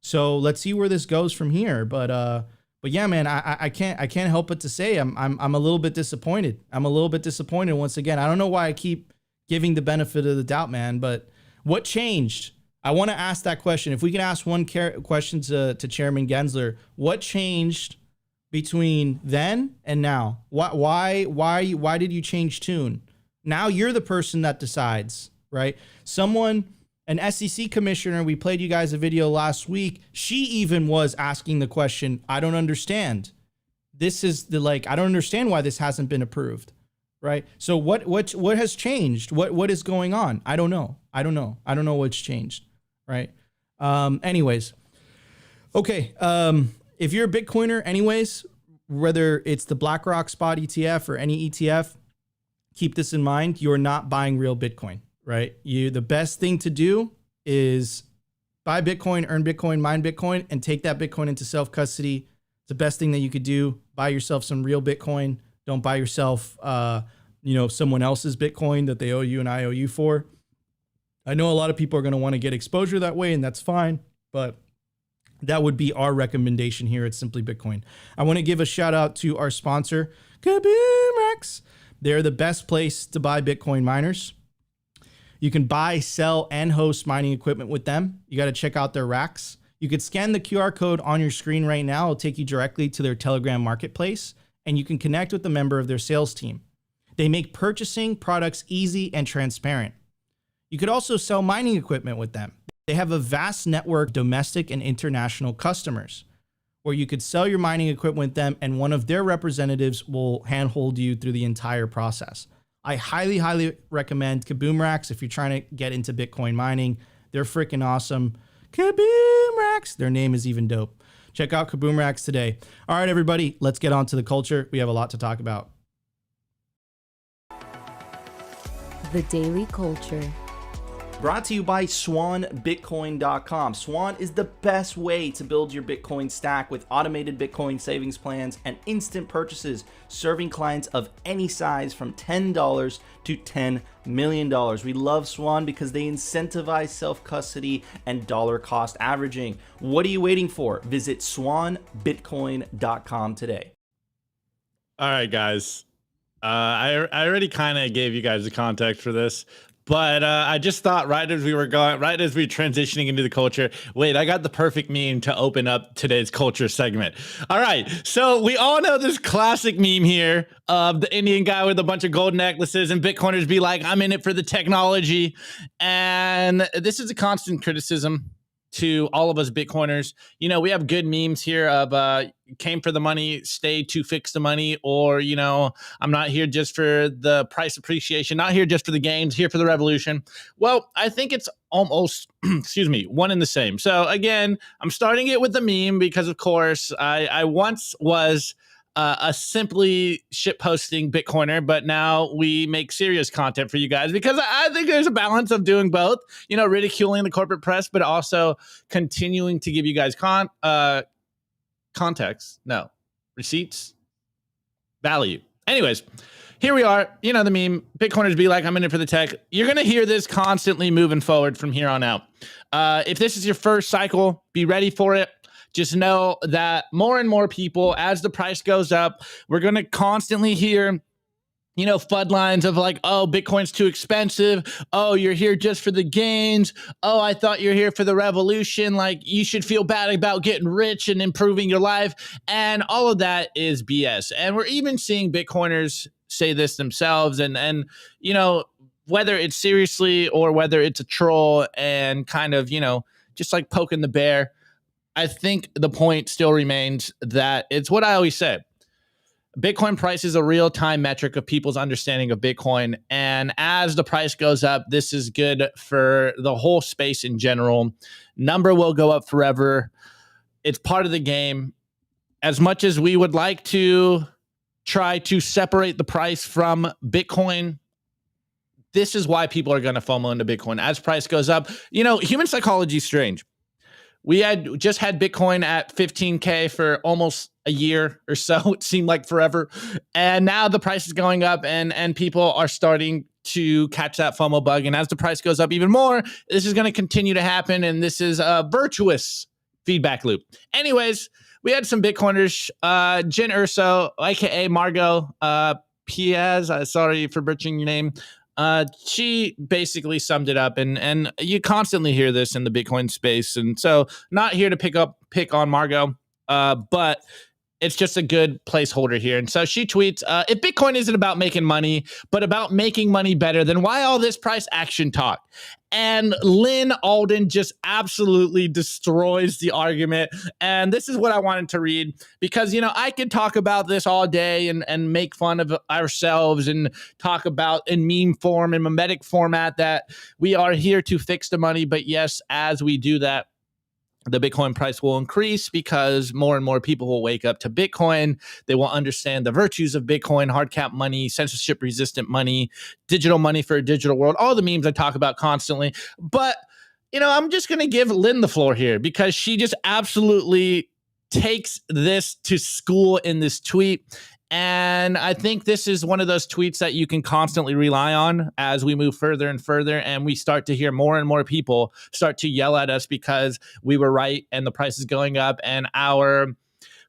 So let's see where this goes from here. But yeah, man, I can't help but to say I'm a little bit disappointed. I'm a little bit disappointed once again. I don't know why I keep giving the benefit of the doubt, man. But what changed? I want to ask that question. If we can ask one question to Chairman Gensler, what changed between then and now? Why did you change tune? Now you're the person that decides, right? An SEC commissioner, we played you guys a video last week. She even was asking the question, I don't understand. I don't understand why this hasn't been approved, right? So what has changed? What is going on? I don't know. I don't know what's changed, right? Anyways, okay. If you're a Bitcoiner anyways, whether it's the BlackRock spot ETF or any ETF, keep this in mind. You're not buying real Bitcoin, right? The best thing to do is buy Bitcoin, earn Bitcoin, mine Bitcoin, and take that Bitcoin into self-custody. It's the best thing that you could do. Buy yourself some real Bitcoin. Don't buy yourself, someone else's Bitcoin that they owe you an IOU for. I know a lot of people are going to want to get exposure that way, and that's fine, but that would be our recommendation here at Simply Bitcoin. I want to give a shout out to our sponsor, Kaboom! They're the best place to buy Bitcoin miners. You can buy, sell, and host mining equipment with them. You got to check out their racks. You could scan the QR code on your screen right now. It'll take you directly to their Telegram marketplace, and you can connect with a member of their sales team. They make purchasing products easy and transparent. You could also sell mining equipment with them. They have a vast network of domestic and international customers where you could sell your mining equipment with them, and one of their representatives will handhold you through the entire process. I highly, highly recommend Kaboom Racks if you're trying to get into Bitcoin mining. They're freaking awesome. Kaboom Racks. Their name is even dope. Check out Kaboom Racks today. All right, everybody, let's get on to the culture. We have a lot to talk about.
The Daily Culture.
Brought to you by SwanBitcoin.com. Swan is the best way to build your Bitcoin stack with automated Bitcoin savings plans and instant purchases, serving clients of any size from $10 to $10 million. We love Swan because they incentivize self-custody and dollar cost averaging. What are you waiting for? Visit SwanBitcoin.com today.
All right, guys. I already kind of gave you guys the context for this. But I just thought right as we transitioning into the culture, wait, I got the perfect meme to open up today's culture segment. All right, so we all know this classic meme here of the Indian guy with a bunch of gold necklaces and Bitcoiners be like, I'm in it for the technology. And this is a constant criticism to all of us Bitcoiners. You know, we have good memes here of came for the money, stay to fix the money, or, you know, I'm not here just for the price appreciation, not here just for the gains, here for the revolution. Well, I think it's almost, one and the same. So again, I'm starting it with the meme because, of course, I once was a simply shitposting Bitcoiner, but now we make serious content for you guys because I think there's a balance of doing both, you know, ridiculing the corporate press, but also continuing to give you guys receipts, value. Anyways, here we are. You know the meme. Bitcoiners be like, I'm in it for the tech. You're going to hear this constantly moving forward from here on out. If this is your first cycle, be ready for it. Just know that more and more people, as the price goes up, we're going to constantly hear, you know, FUD lines of like, oh, Bitcoin's too expensive. Oh, you're here just for the gains. Oh, I thought you're here for the revolution. Like, you should feel bad about getting rich and improving your life. And all of that is BS. And we're even seeing Bitcoiners say this themselves. And you know, whether it's seriously or whether it's a troll and kind of, you know, just like poking the bear, I think the point still remains that it's what I always say. Bitcoin price is a real-time metric of people's understanding of Bitcoin. And as the price goes up, this is good for the whole space in general. Number will go up forever. It's part of the game. As much as we would like to try to separate the price from Bitcoin, this is why people are going to FOMO into Bitcoin. As price goes up, you know, human psychology is strange. We had just had Bitcoin at 15K for almost a year or so. It seemed like forever. And now the price is going up and people are starting to catch that FOMO bug. And as the price goes up even more, this is going to continue to happen. And this is a virtuous feedback loop. Anyways, we had some Bitcoiners, Jen Urso, aka Margot Piaz. Sorry for butchering your name. She basically summed it up, and you constantly hear this in the Bitcoin space, and so not here to pick on Margot, but it's just a good placeholder here. And so she tweets, if Bitcoin isn't about making money, but about making money better, then why all this price action talk? And Lynn Alden just absolutely destroys the argument. And this is what I wanted to read because, I could talk about this all day and make fun of ourselves and talk about in meme form and mimetic format that we are here to fix the money. But yes, as we do that, the Bitcoin price will increase because more and more people will wake up to Bitcoin. They will understand the virtues of Bitcoin, hard cap money, censorship resistant money, digital money for a digital world, all the memes I talk about constantly. But, I'm just going to give Lynn the floor here because she just absolutely takes this to school in this tweet. And I think this is one of those tweets that you can constantly rely on as we move further and further. And we start to hear more and more people start to yell at us because we were right and the price is going up and our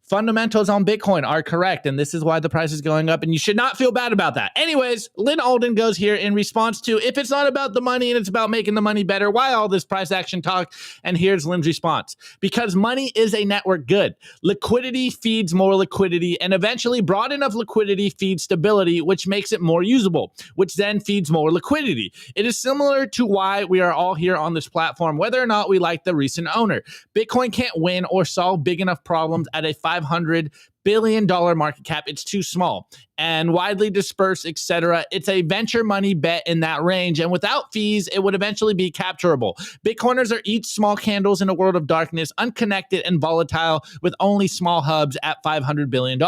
fundamentals on Bitcoin are correct. And this is why the price is going up. And you should not feel bad about that. Anyways, Lynn Alden goes here in response to, if it's not about the money and it's about making the money better, why all this price action talk? And here's Lynn's response. Because money is a network good. Liquidity feeds more liquidity, and eventually broad enough liquidity feeds stability, which makes it more usable, which then feeds more liquidity. It is similar to why we are all here on this platform, whether or not we like the recent owner. Bitcoin can't win or solve big enough problems at a $500 billion market cap. It's too small and widely dispersed, etc. It's a venture money bet in that range, and without fees, it would eventually be capturable. Bitcoiners are each small candles in a world of darkness, unconnected and volatile, with only small hubs at $500 billion.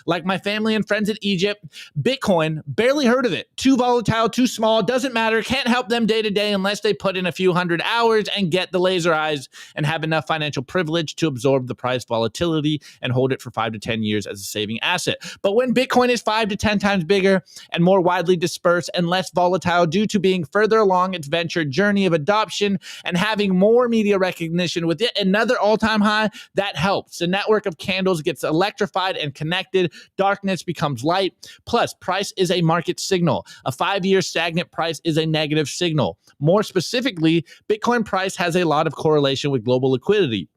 Like my family and friends in Egypt, Bitcoin, barely heard of it. Too volatile, too small, doesn't matter, can't help them day to day unless they put in a few hundred hours and get the laser eyes and have enough financial privilege to absorb the price volatility and hold it for 5 to 10 years as a saving asset. But when Bitcoin is 5 to 10 times bigger and more widely dispersed and less volatile due to being further along its venture journey of adoption and having more media recognition with it, another all-time high, that helps. The network of candles gets electrified and connected. Darkness becomes light. Plus, price is a market signal. A 5-year stagnant price is a negative signal. More specifically, Bitcoin price has a lot of correlation with global liquidity.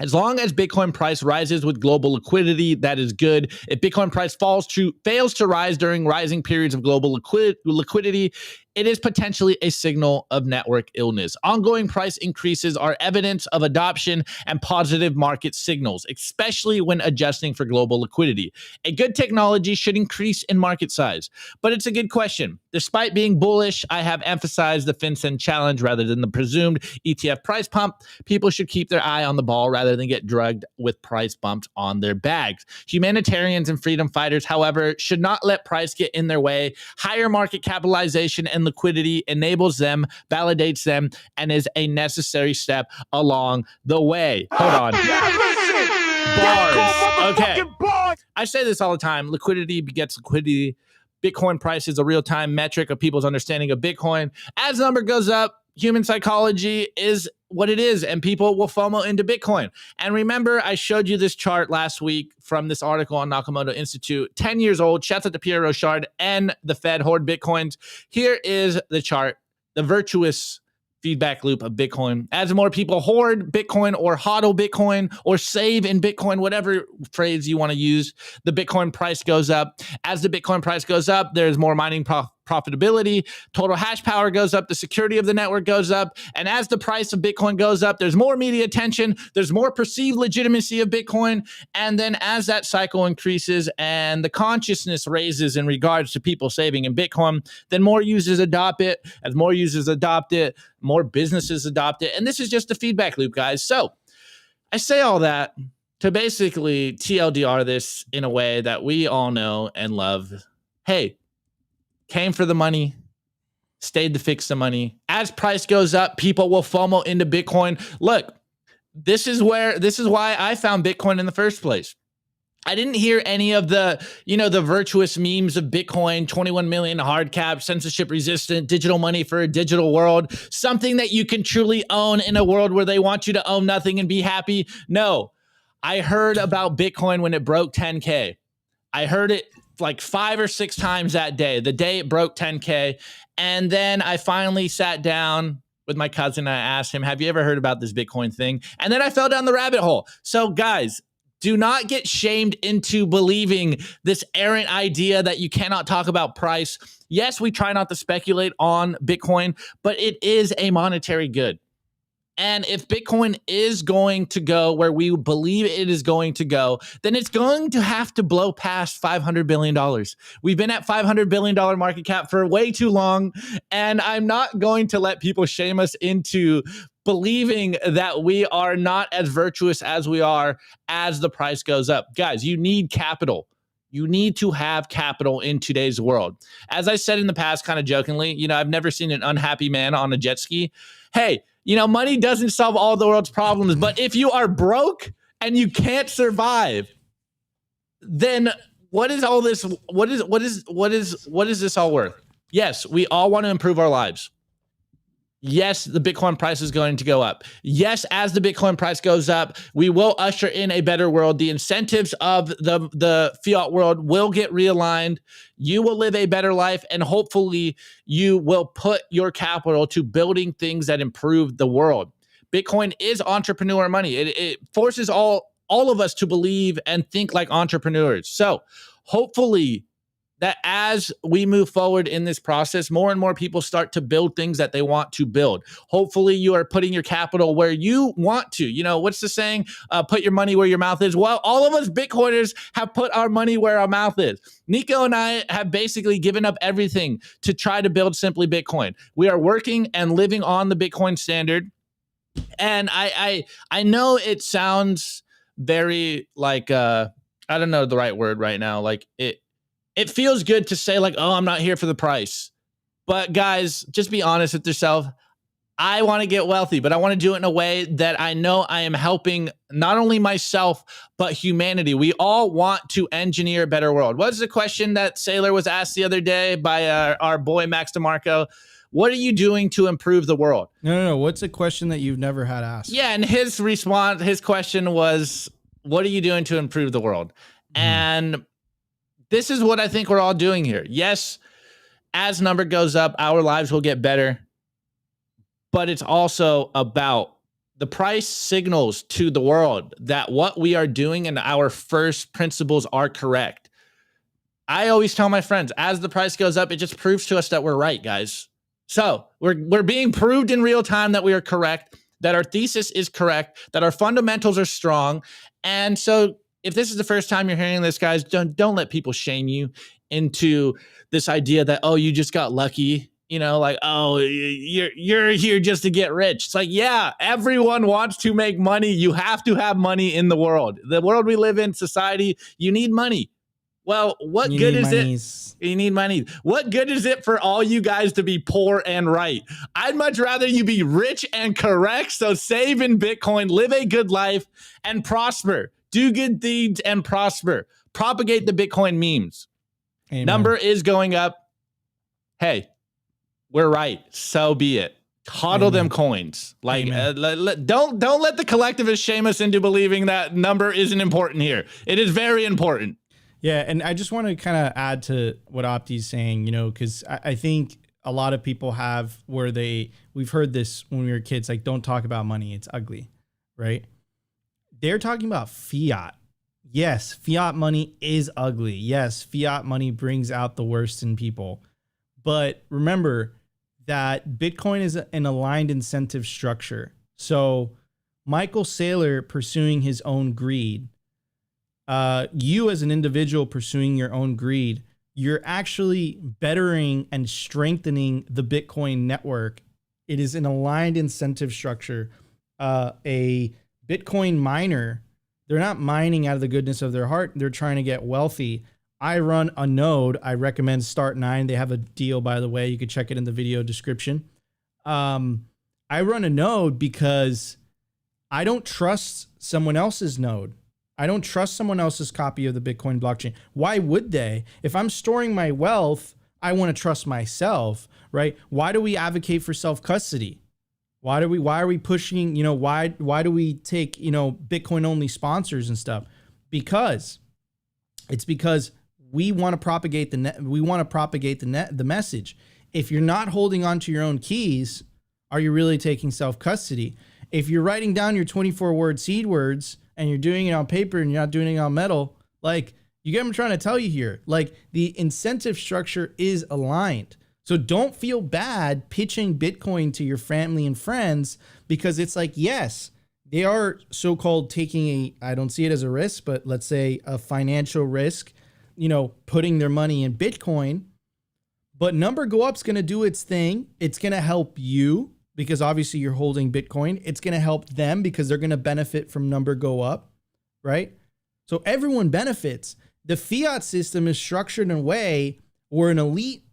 As long as Bitcoin price rises with global liquidity, that is good. If Bitcoin price fails to rise during rising periods of global liquidity, it is potentially a signal of network illness. Ongoing price increases are evidence of adoption and positive market signals, especially when adjusting for global liquidity. A good technology should increase in market size, but it's a good question. Despite being bullish, I have emphasized the FinCEN challenge rather than the presumed ETF price pump. People should keep their eye on the ball rather than get drugged with price bumps on their bags. Humanitarians and freedom fighters, however, should not let price get in their way. Higher market capitalization and liquidity enables them, validates them, and is a necessary step along the way. Hold on. Bars. Okay. I say this all the time. Liquidity begets liquidity. Bitcoin price is a real-time metric of people's understanding of Bitcoin. As the number goes up, human psychology is what it is, and people will FOMO into Bitcoin. And remember, I showed you this chart last week from this article on Nakamoto Institute, 10 years old, shouts out to Pierre Rochard and the Fed hoard Bitcoins. Here is the chart, the virtuous feedback loop of Bitcoin. As more people hoard Bitcoin or hodl Bitcoin or save in Bitcoin, whatever phrase you want to use, the Bitcoin price goes up. As the Bitcoin price goes up, there's more mining profitability, total hash power goes up, the security of the network goes up, and as the price of Bitcoin goes up, there's more media attention, there's more perceived legitimacy of Bitcoin, and then as that cycle increases and the consciousness raises in regards to people saving in Bitcoin, then more users adopt it. As more users adopt it, more businesses adopt it, and this is just a feedback loop, guys. So I say all that to basically TLDR this in a way that we all know and love. Hey, came for the money, stayed to fix the money. As price goes up, people will FOMO into Bitcoin. Look, this is why I found Bitcoin in the first place. I didn't hear any of the, the virtuous memes of Bitcoin, 21 million hard cap, censorship resistant, digital money for a digital world, something that you can truly own in a world where they want you to own nothing and be happy. No, I heard about Bitcoin when it broke 10K. I heard it like 5 or 6 times that day, the day it broke 10K. And then I finally sat down with my cousin and I asked him, have you ever heard about this Bitcoin thing? And then I fell down the rabbit hole. So guys, do not get shamed into believing this errant idea that you cannot talk about price. Yes, we try not to speculate on Bitcoin, but it is a monetary good. And if Bitcoin is going to go where we believe it is going to go, then it's going to have to blow past $500 billion. We've been at $500 billion market cap for way too long, and I'm not going to let people shame us into believing that we are not as virtuous as we are as the price goes up. Guys, you need capital. You need to have capital in today's world. As I said in the past, kind of jokingly, I've never seen an unhappy man on a jet ski. Hey, money doesn't solve all the world's problems, but if you are broke and you can't survive, then what is all this? What is this all worth? Yes, we all want to improve our lives. Yes, the Bitcoin price is going to go up. Yes, as the Bitcoin price goes up, we will usher in a better world. The incentives of the fiat world will get realigned. You will live a better life, and hopefully you will put your capital to building things that improve the world. Bitcoin is entrepreneur money. It forces all of us to believe and think like entrepreneurs. So hopefully that as we move forward in this process, more and more people start to build things that they want to build. Hopefully you are putting your capital where you want to. What's the saying? Put your money where your mouth is. Well, all of us Bitcoiners have put our money where our mouth is. Nico and I have basically given up everything to try to build Simply Bitcoin. We are working and living on the Bitcoin standard. And I know it sounds very like, I don't know the right word right now. Like it feels good to say like, oh, I'm not here for the price. But guys, just be honest with yourself. I want to get wealthy, but I want to do it in a way that I know I am helping not only myself, but humanity. We all want to engineer a better world. What's the question that Sailor was asked the other day by our boy, Max DeMarco? What are you doing to improve the world?
No. What's a question that you've never had asked? Yeah, and his question was, what are you doing to improve the world? And this is what I think we're all doing here. Yes, as number goes up, our lives will get better. But it's also about the price signals to the world that what we are doing and our first principles are correct. I always tell my friends, as the price goes up, it just proves to us that we're right, guys. So we're being proved in real time that we are correct, that our thesis is correct, that our fundamentals are strong. And so if this is the first time you're hearing this, guys, don't let people shame you into this idea that, oh, you just got lucky, like, oh, you're here just to get rich. It's like, yeah, everyone wants to make money. You have to have money in the world. The world we live in, society, you need money. Well, what good is it? You need money. What good is it for all you guys to be poor and right? I'd much rather you be rich and correct. So save in Bitcoin, live a good life, and prosper. Do good deeds and prosper. Propagate the Bitcoin memes. Amen. Number is going up. Hey, we're right. So be it. Hodl them coins. Like, don't let the collectivists shame us into believing that number isn't important here. It is very important.
Yeah, and I just want to kind of add to what Opti's saying, because I think a lot of people have we've heard this when we were kids, like, don't talk about money. It's ugly, right? They're talking about fiat. Yes, fiat money is ugly. Yes, fiat money brings out the worst in people. But remember that Bitcoin is an aligned incentive structure. So Michael Saylor pursuing his own greed, you as an individual pursuing your own greed, you're actually bettering and strengthening the Bitcoin network. It is an aligned incentive structure. A Bitcoin miner, they're not mining out of the goodness of their heart. They're trying to get wealthy. I run a node. I recommend Start9. They have a deal, by the way. You could check it in the video description. I run a node because I don't trust someone else's node. I don't trust someone else's copy of the Bitcoin blockchain. Why would they? If I'm storing my wealth, I want to trust myself, right? Why do we advocate for self-custody? Why are we pushing, why do we take, Bitcoin only sponsors and stuff? Because we want to propagate the message. If you're not holding on to your own keys, are you really taking self-custody? If you're writing down your 24-word seed words and you're doing it on paper and you're not doing it on metal, like, you get what I'm trying to tell you here. Like, the incentive structure is aligned. So don't feel bad pitching Bitcoin to your family and friends, because it's like, yes, they are so-called taking I don't see it as a risk, but let's say a financial risk, putting their money in Bitcoin. But number go up's going to do its thing. It's going to help you because obviously you're holding Bitcoin. It's going to help them because they're going to benefit from number go up, right? So everyone benefits. The fiat system is structured in a way where an elite,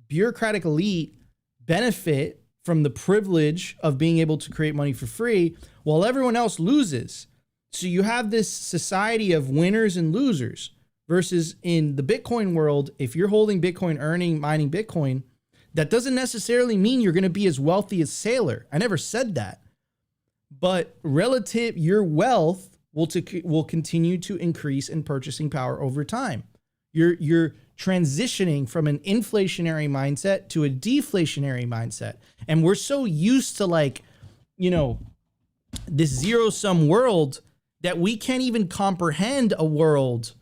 bureaucratic elite, benefit from the privilege of being able to create money for free while everyone else loses. So you have this society of winners and losers. Versus in the Bitcoin world, if you're holding Bitcoin, mining Bitcoin, that doesn't necessarily mean you're going to be as wealthy as Saylor. I never said that. But relative, your wealth will continue to increase in purchasing power over time. You're transitioning from an inflationary mindset to a deflationary mindset. And we're so used to this zero-sum world that we can't even comprehend a world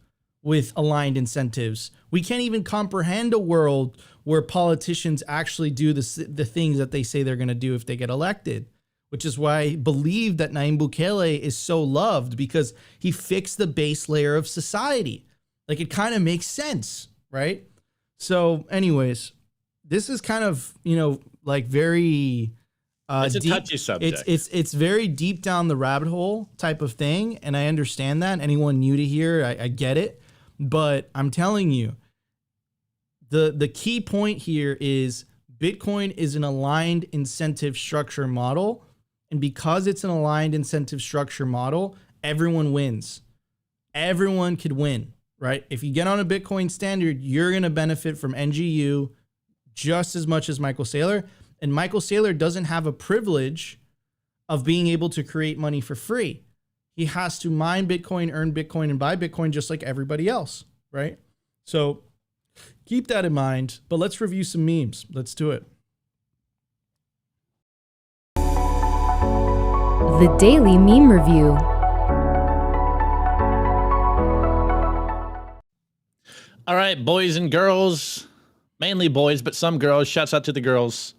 with aligned incentives. We can't even comprehend a world where politicians actually do the things that they say they're going to do if they get elected, which is why I believe that Nayib Bukele is so loved, because he fixed the base layer of society. Like, it kind of makes sense, right? So anyways, this is kind of, very
it's a
deep.
touchy subject.
It's very deep down the rabbit hole type of thing. And I understand that. Anyone new to here, I get it. But I'm telling you, the key point here is Bitcoin is an aligned incentive structure model. And because it's an aligned incentive structure model, everyone wins. Everyone could win, right? If you get on a Bitcoin standard, you're going to benefit from NGU just as much as Michael Saylor. And Michael Saylor doesn't have a privilege of being able to create money for free. He has to mine Bitcoin, earn Bitcoin, and buy Bitcoin just like everybody else, right? So keep that in mind, but let's review some memes. Let's do it.
The Daily Meme Review.
All right, boys and girls, mainly boys, but some girls. Shouts out to the girls.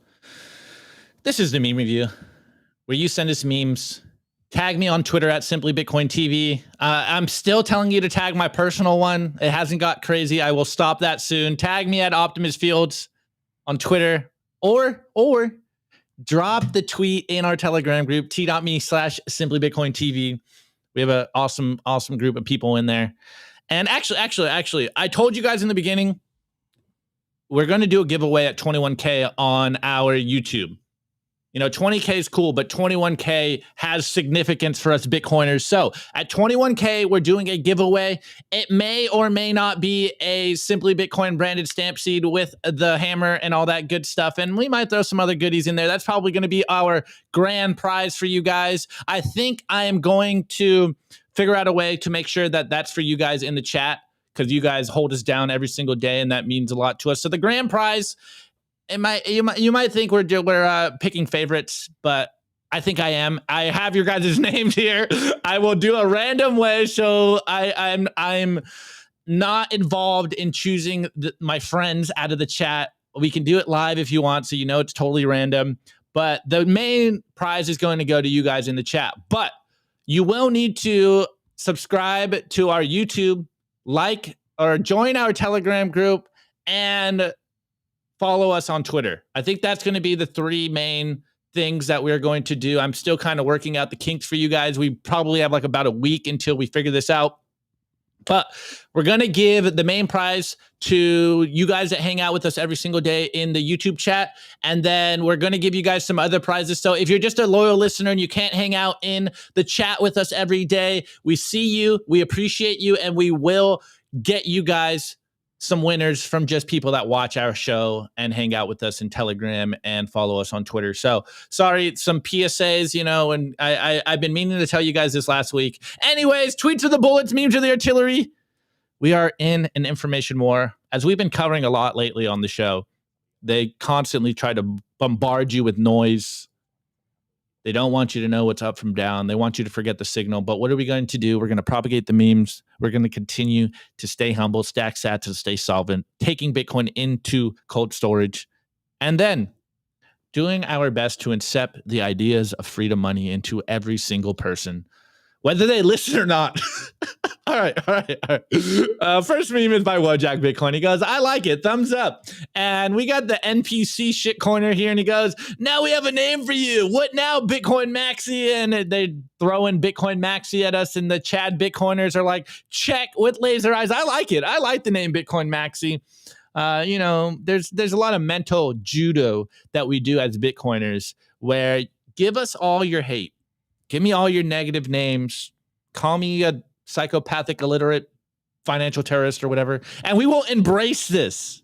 This is the meme review where you send us memes. Tag me on Twitter at simplybitcointv. I'm still telling you to tag my personal one. It hasn't got crazy. I will stop that soon. Tag me at Optimus Fields on Twitter, or drop the tweet in our Telegram group, t.me/simplybitcointv. We have an awesome group of people in there. And actually, I told you guys in the beginning, we're going to do a giveaway at 21K on our YouTube. 20K is cool, but 21K has significance for us Bitcoiners. So at 21K, we're doing a giveaway. It may or may not be a Simply Bitcoin branded stamp seed with the hammer and all that good stuff. And we might throw some other goodies in there. That's probably going to be our grand prize for you guys. I think I am going to figure out a way to make sure that that's for you guys in the chat, because you guys hold us down every single day, and that means a lot to us. So the grand prize, you might think we're picking favorites, but I think I am. I have your guys' names here. I will do a random way, so I'm not involved in choosing my friends out of the chat. We can do it live if you want, so it's totally random. But the main prize is going to go to you guys in the chat. But you will need to subscribe to our YouTube, like or join our Telegram group, and follow us on Twitter. I think that's going to be the three main things that we're going to do. I'm still kind of working out the kinks for you guys. We probably have like about a week until we figure this out. But we're going to give the main prize to you guys that hang out with us every single day in the YouTube chat. And then we're going to give you guys some other prizes. So if you're just a loyal listener and you can't hang out in the chat with us every day, we see you, we appreciate you, and we will get you guys some winners from just people that watch our show and hang out with us in Telegram and follow us on Twitter. So sorry, some PSAs, and I've been meaning to tell you guys this last week. Anyways, tweets are the bullets, memes are the artillery. We are in an information war. As we've been covering a lot lately on the show, they constantly try to bombard you with noise. They don't want you to know what's up from down. They want you to forget the signal. But what are we going to do? We're going to propagate the memes. We're going to continue to stay humble, stack sats, and stay solvent, taking Bitcoin into cold storage, and then doing our best to incept the ideas of freedom money into every single person, whether they listen or not. All right. First meme is by Wojak Bitcoin. He goes, I like it. Thumbs up. And we got the NPC shitcoiner here, and he goes, now we have a name for you. What now, Bitcoin Maxi? And they throw in Bitcoin Maxi at us, and the Chad Bitcoiners are like, check with laser eyes. I like it. I like the name Bitcoin Maxi. There's a lot of mental judo that we do as Bitcoiners where give us all your hate. Give me all your negative names. Call me a psychopathic, illiterate, financial terrorist or whatever, and we will embrace this.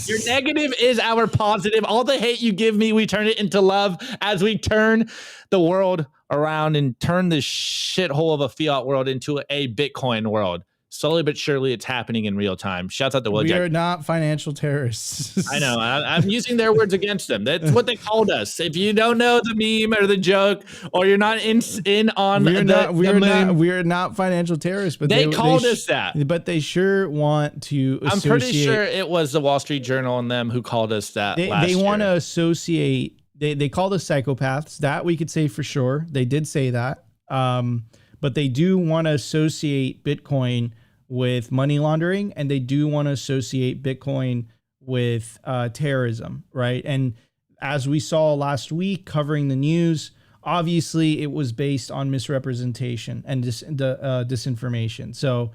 Your negative is our positive. All the hate you give me, we turn it into love as we turn the world around and turn this shithole of a fiat world into a Bitcoin world. Slowly but surely, it's happening in real time. Shouts out to Wojak.
We are not financial terrorists.
I know. I'm using their words against them. That's what they called us. If you don't know the meme or the joke, or you're not in on
we're not financial terrorists. But
they called us that.
But they sure want to.
I'm pretty sure it was the Wall Street Journal and them who called us that.
They want to associate. They called us psychopaths. That we could say for sure. They did say that. But they do want to associate Bitcoin with money laundering, and they do want to associate Bitcoin with terrorism, right? And as we saw last week covering the news, obviously it was based on misrepresentation and disinformation. So,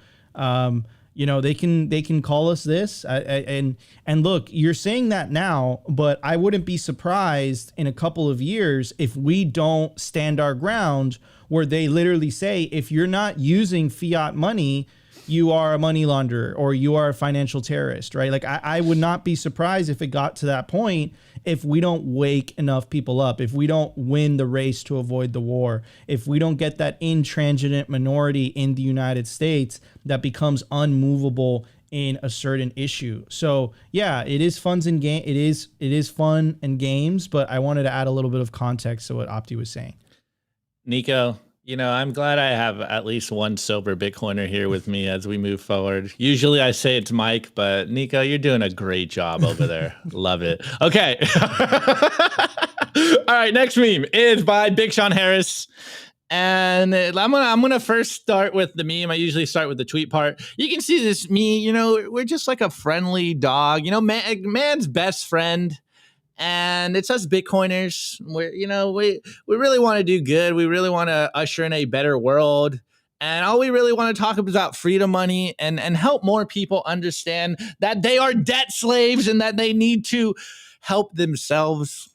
they can call us this. And look, you're saying that now, but I wouldn't be surprised in a couple of years if we don't stand our ground, where they literally say, if you're not using fiat money, you are a money launderer or you are a financial terrorist, right? Like I would not be surprised if it got to that point, if we don't wake enough people up, if we don't win the race to avoid the war, if we don't get that intransigent minority in the United States that becomes unmovable in a certain issue. So yeah, it is fun and games, but I wanted to add a little bit of context to what Opti was saying.
Nico, I'm glad I have at least one sober Bitcoiner here with me as we move forward. Usually I say it's Mike, but Nico, you're doing a great job over there. Love it. Okay. All right, next meme is by Big Sean Harris. And I'm gonna first start with the meme. I usually start with the tweet part. You can see this me, we're just like a friendly dog, man's best friend. And it's us Bitcoiners. We really want to do good. We really want to usher in a better world. And all we really want to talk about freedom money and help more people understand that they are debt slaves and that they need to help themselves.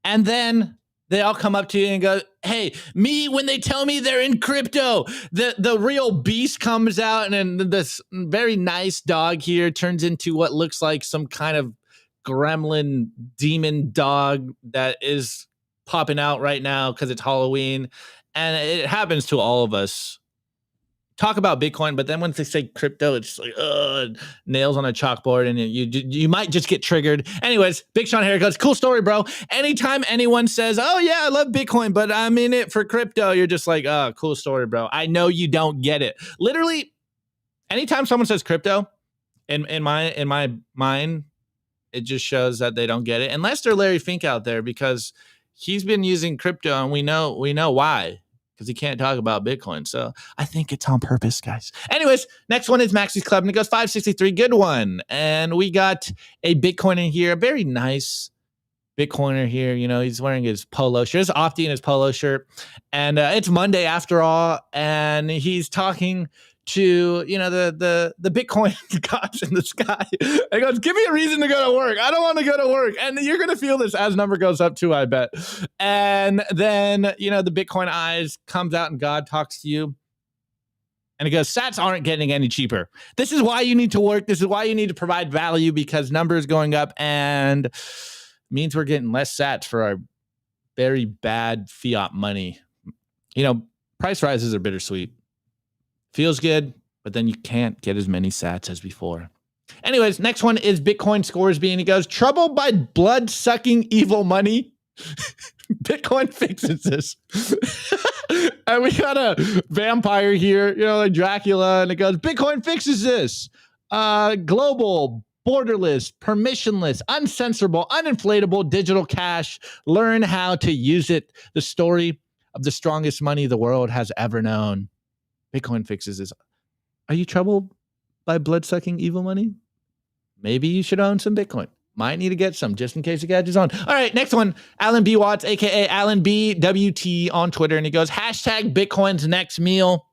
And then they all come up to you and go, hey, when they tell me they're in crypto, the real beast comes out, and then this very nice dog here turns into what looks like some kind of gremlin demon dog that is popping out right now because it's Halloween, and it happens to all of us. Talk about Bitcoin, but then once they say crypto, it's like nails on a chalkboard, and you might just get triggered. Anyways, Big Sean here goes, cool story, bro. Anytime anyone says, oh yeah, I love Bitcoin, but I'm in it for crypto, you're just like, oh, cool story, bro. I know you don't get it. Literally, anytime someone says crypto, in my mind, it just shows that they don't get it, unless they're Larry Fink out there, because he's been using crypto and we know why, because he can't talk about Bitcoin. So I think it's on purpose, guys. Anyways, next one is Maxi's Club, and it goes 563. Good one. And we got a Bitcoiner here, a very nice Bitcoiner here. He's wearing his polo shirt. It's Opti in his polo shirt. And it's Monday after all. And he's talking to, you know, the Bitcoin gods in the sky. It goes, give me a reason to go to work. I don't want to go to work. And you're going to feel this as number goes up too, I bet. And then, you know, the Bitcoin eyes comes out and God talks to you. And it goes, sats aren't getting any cheaper. This is why you need to work. This is why you need to provide value, because numbers going up and means we're getting less sats for our very bad fiat money. You know, price rises are bittersweet. Feels good, but then you can't get as many sats as before. Anyways, next one is Bitcoin Scoresby, and he goes, troubled by blood-sucking evil money? Bitcoin fixes this. And we got a vampire here, you know, like Dracula, and it goes, Bitcoin fixes this. Global, borderless, permissionless, uncensorable, uninflatable digital cash. Learn how to use it. The story of the strongest money the world has ever known. Bitcoin fixes this. Are you troubled by blood-sucking evil money? Maybe you should own some Bitcoin. Might need to get some just in case the gadget's on. All right, next one. Alan B. Watts, a.k.a. Alan B. WT on Twitter. And he goes, hashtag Bitcoin's next meal.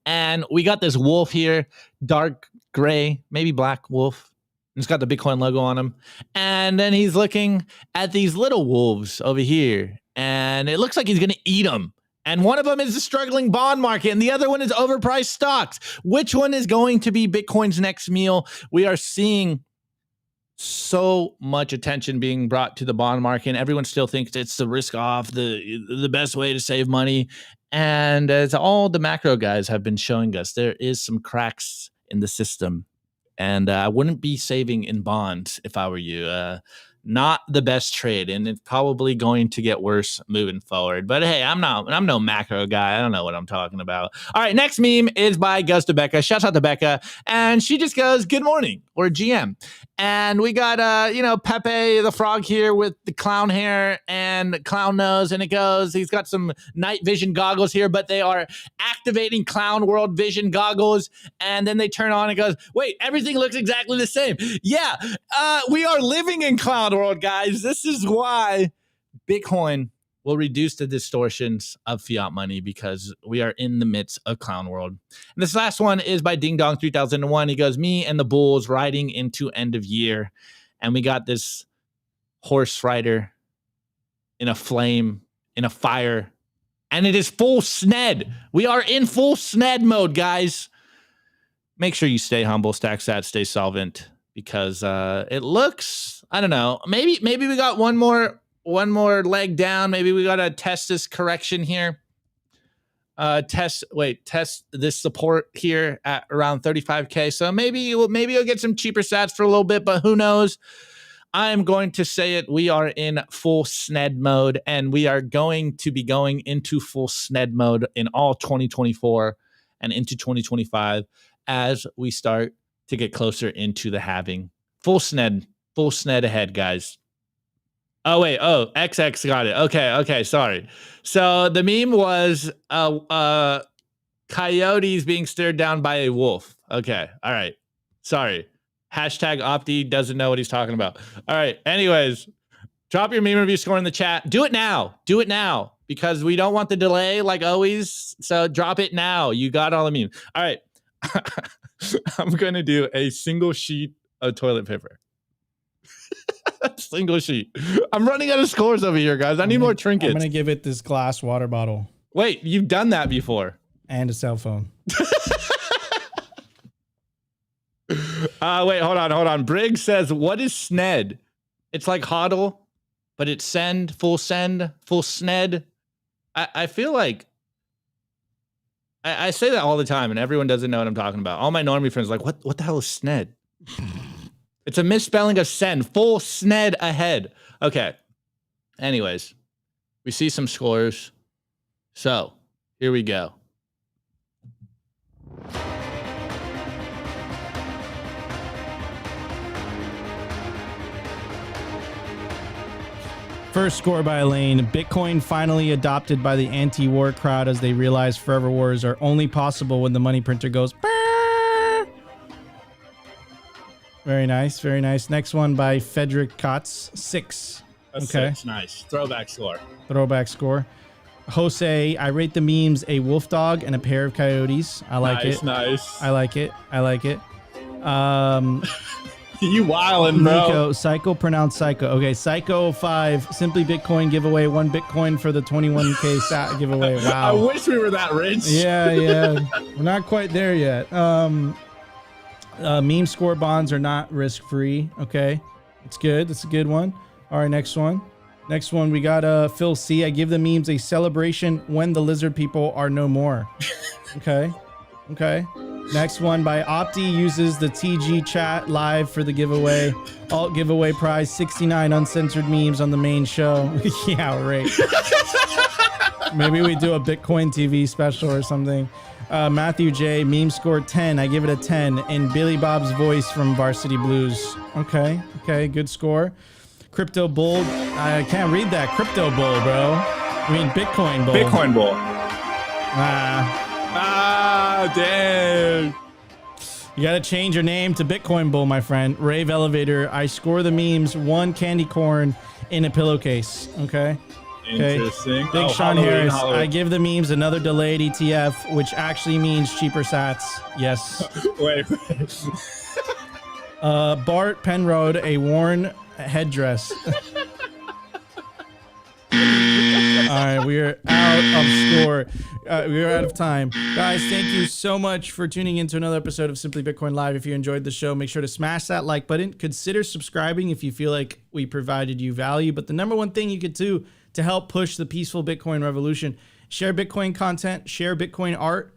And we got this wolf here, dark gray, maybe black wolf. And it's got the Bitcoin logo on him. And then he's looking at these little wolves over here. And it looks like he's going to eat them. And one of them is the struggling bond market, and the other one is overpriced stocks. Which one is going to be Bitcoin's next meal? We are seeing so much attention being brought to the bond market, and everyone still thinks it's the risk off, the best way to save money. And as all the macro guys have been showing us, there is some cracks in the system. And I wouldn't be saving in bonds if I were you. Not the best trade, and it's probably going to get worse moving forward. But hey, I'm no macro guy. I don't know what I'm talking about. All right, next meme is by Gus to Becca. Shouts out to Becca, and she just goes, "Good morning," or GM. And we got Pepe the frog here with the clown hair and clown nose, and it goes, he's got some night vision goggles here, but they are activating clown world vision goggles, and then they turn on and goes, wait, everything looks exactly the same. Yeah, we are living in clown world, guys. This is why Bitcoin will reduce the distortions of fiat money, because we are in the midst of clown world. And this last one is by Ding Dong 3001. He goes, me and the bulls riding into end of year. And we got this horse rider in a flame, in a fire. And it is full SNED. We are in full SNED mode, guys. Make sure you stay humble, stack sats, stay solvent, because it looks, I don't know, maybe we got one more leg down. Maybe we got to test this correction here. Test this support here at around 35K. So maybe you'll get some cheaper sats for a little bit, but who knows? I'm going to say it. We are in full SNED mode, and we are going to be going into full SNED mode in all 2024 and into 2025 as we start to get closer into the halving. Full SNED ahead, guys. Oh, wait. Oh, XX got it. Okay. Sorry. So the meme was coyotes being stared down by a wolf. Okay. All right. Sorry. Hashtag Opti doesn't know what he's talking about. All right. Anyways, drop your meme review score in the chat. Do it now. Because we don't want the delay like always. So drop it now. You got all the memes. All right. I'm going to do a single sheet of toilet paper. Single sheet. I'm running out of scores over here, guys. I need more trinkets.
I'm going to give it this glass water bottle.
Wait, you've done that before.
And a cell phone.
Wait, hold on. Briggs says, what is SNED? It's like HODL, but it's full SNED. I feel like I say that all the time, and everyone doesn't know what I'm talking about. All my normie friends are like, what the hell is SNED? It's a misspelling of send. Full SNED ahead. Okay. Anyways, we see some scores. So here we go.
First score by Elaine. Bitcoin finally adopted by the anti-war crowd as they realize forever wars are only possible when the money printer goes. Very nice. Next one by Frederick Kotz. 6.
Okay. 6. Nice. Throwback score.
Jose, I rate the memes a wolf dog and a pair of coyotes. I like it.
Nice.
I like it.
You wildin', bro.
Nico, Psycho, pronounced Psycho. Okay, Psycho 5, Simply Bitcoin giveaway, 1 Bitcoin for the 21K sat giveaway.
I
Wow.
wish we were that rich.
Yeah. We're not quite there yet. Meme score bonds are not risk-free. Okay, it's good. That's a good one. All right, next one. We got Phil C. I give the memes a celebration when the lizard people are no more. Okay. Next one by Opti uses the TG chat live for the giveaway. Alt giveaway prize 69 uncensored memes on the main show. Yeah, right. Maybe we do a Bitcoin TV special or something. Matthew J. Meme score 10. I give it a 10 in Billy Bob's voice from Varsity Blues. Okay. Good score. Crypto Bull. I can't read that. Crypto Bull, bro. I mean Bitcoin Bull.
Bitcoin bull.
Damn. You gotta change your name to Bitcoin Bull, my friend. Rave Elevator. I score the memes 1 candy corn in a pillowcase. Okay.
Interesting.
Big Sean Harris.
Halloween.
I give the memes another delayed ETF, which actually means cheaper sats. Yes.
Wait.
Bart Penrode, a worn headdress. All right, we are out of score. We are out of time. Guys, thank you so much for tuning into another episode of Simply Bitcoin Live. If you enjoyed the show, make sure to smash that like button. Consider subscribing if you feel like we provided you value. But the number one thing you could do to help push the peaceful Bitcoin revolution, share Bitcoin content, share Bitcoin art.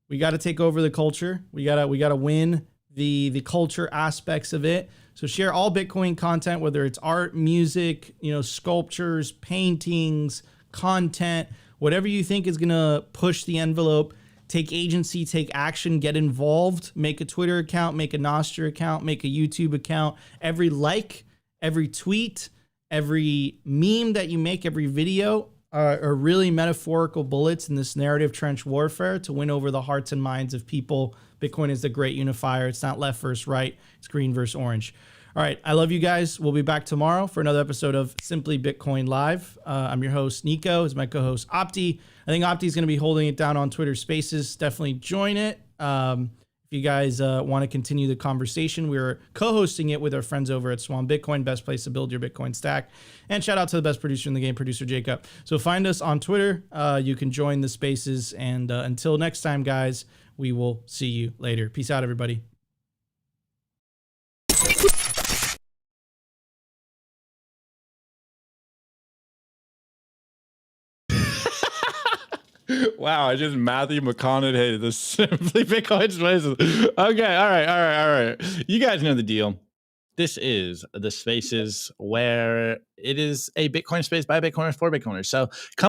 We got to take over the culture. We gotta win the culture aspects of it. So share all Bitcoin content, whether it's art, music, sculptures, paintings, content, whatever you think is gonna push the envelope. Take agency, take action, get involved. Make a Twitter account, make a Nostr account, make a YouTube account. Every like, every tweet, every meme that you make, every video are really metaphorical bullets in this narrative trench warfare to win over the hearts and minds of people. Bitcoin is the great unifier. It's not left versus right. It's green versus orange. All right. I love you guys. We'll be back tomorrow for another episode of Simply Bitcoin Live. I'm your host, Nico. It's my co-host, Opti. I think Opti is going to be holding it down on Twitter Spaces. Definitely join it. If you guys want to continue the conversation, we're co-hosting it with our friends over at Swan Bitcoin, best place to build your Bitcoin stack. And shout out to the best producer in the game, producer Jacob. So find us on Twitter. You can join the spaces. And until next time, guys, we will see you later. Peace out, everybody.
Wow, I just Matthew McConaughey the Simply Bitcoin Spaces. Okay, all right. You guys know the deal. This is the spaces where it is a Bitcoin space by Bitcoiners for Bitcoiners. So come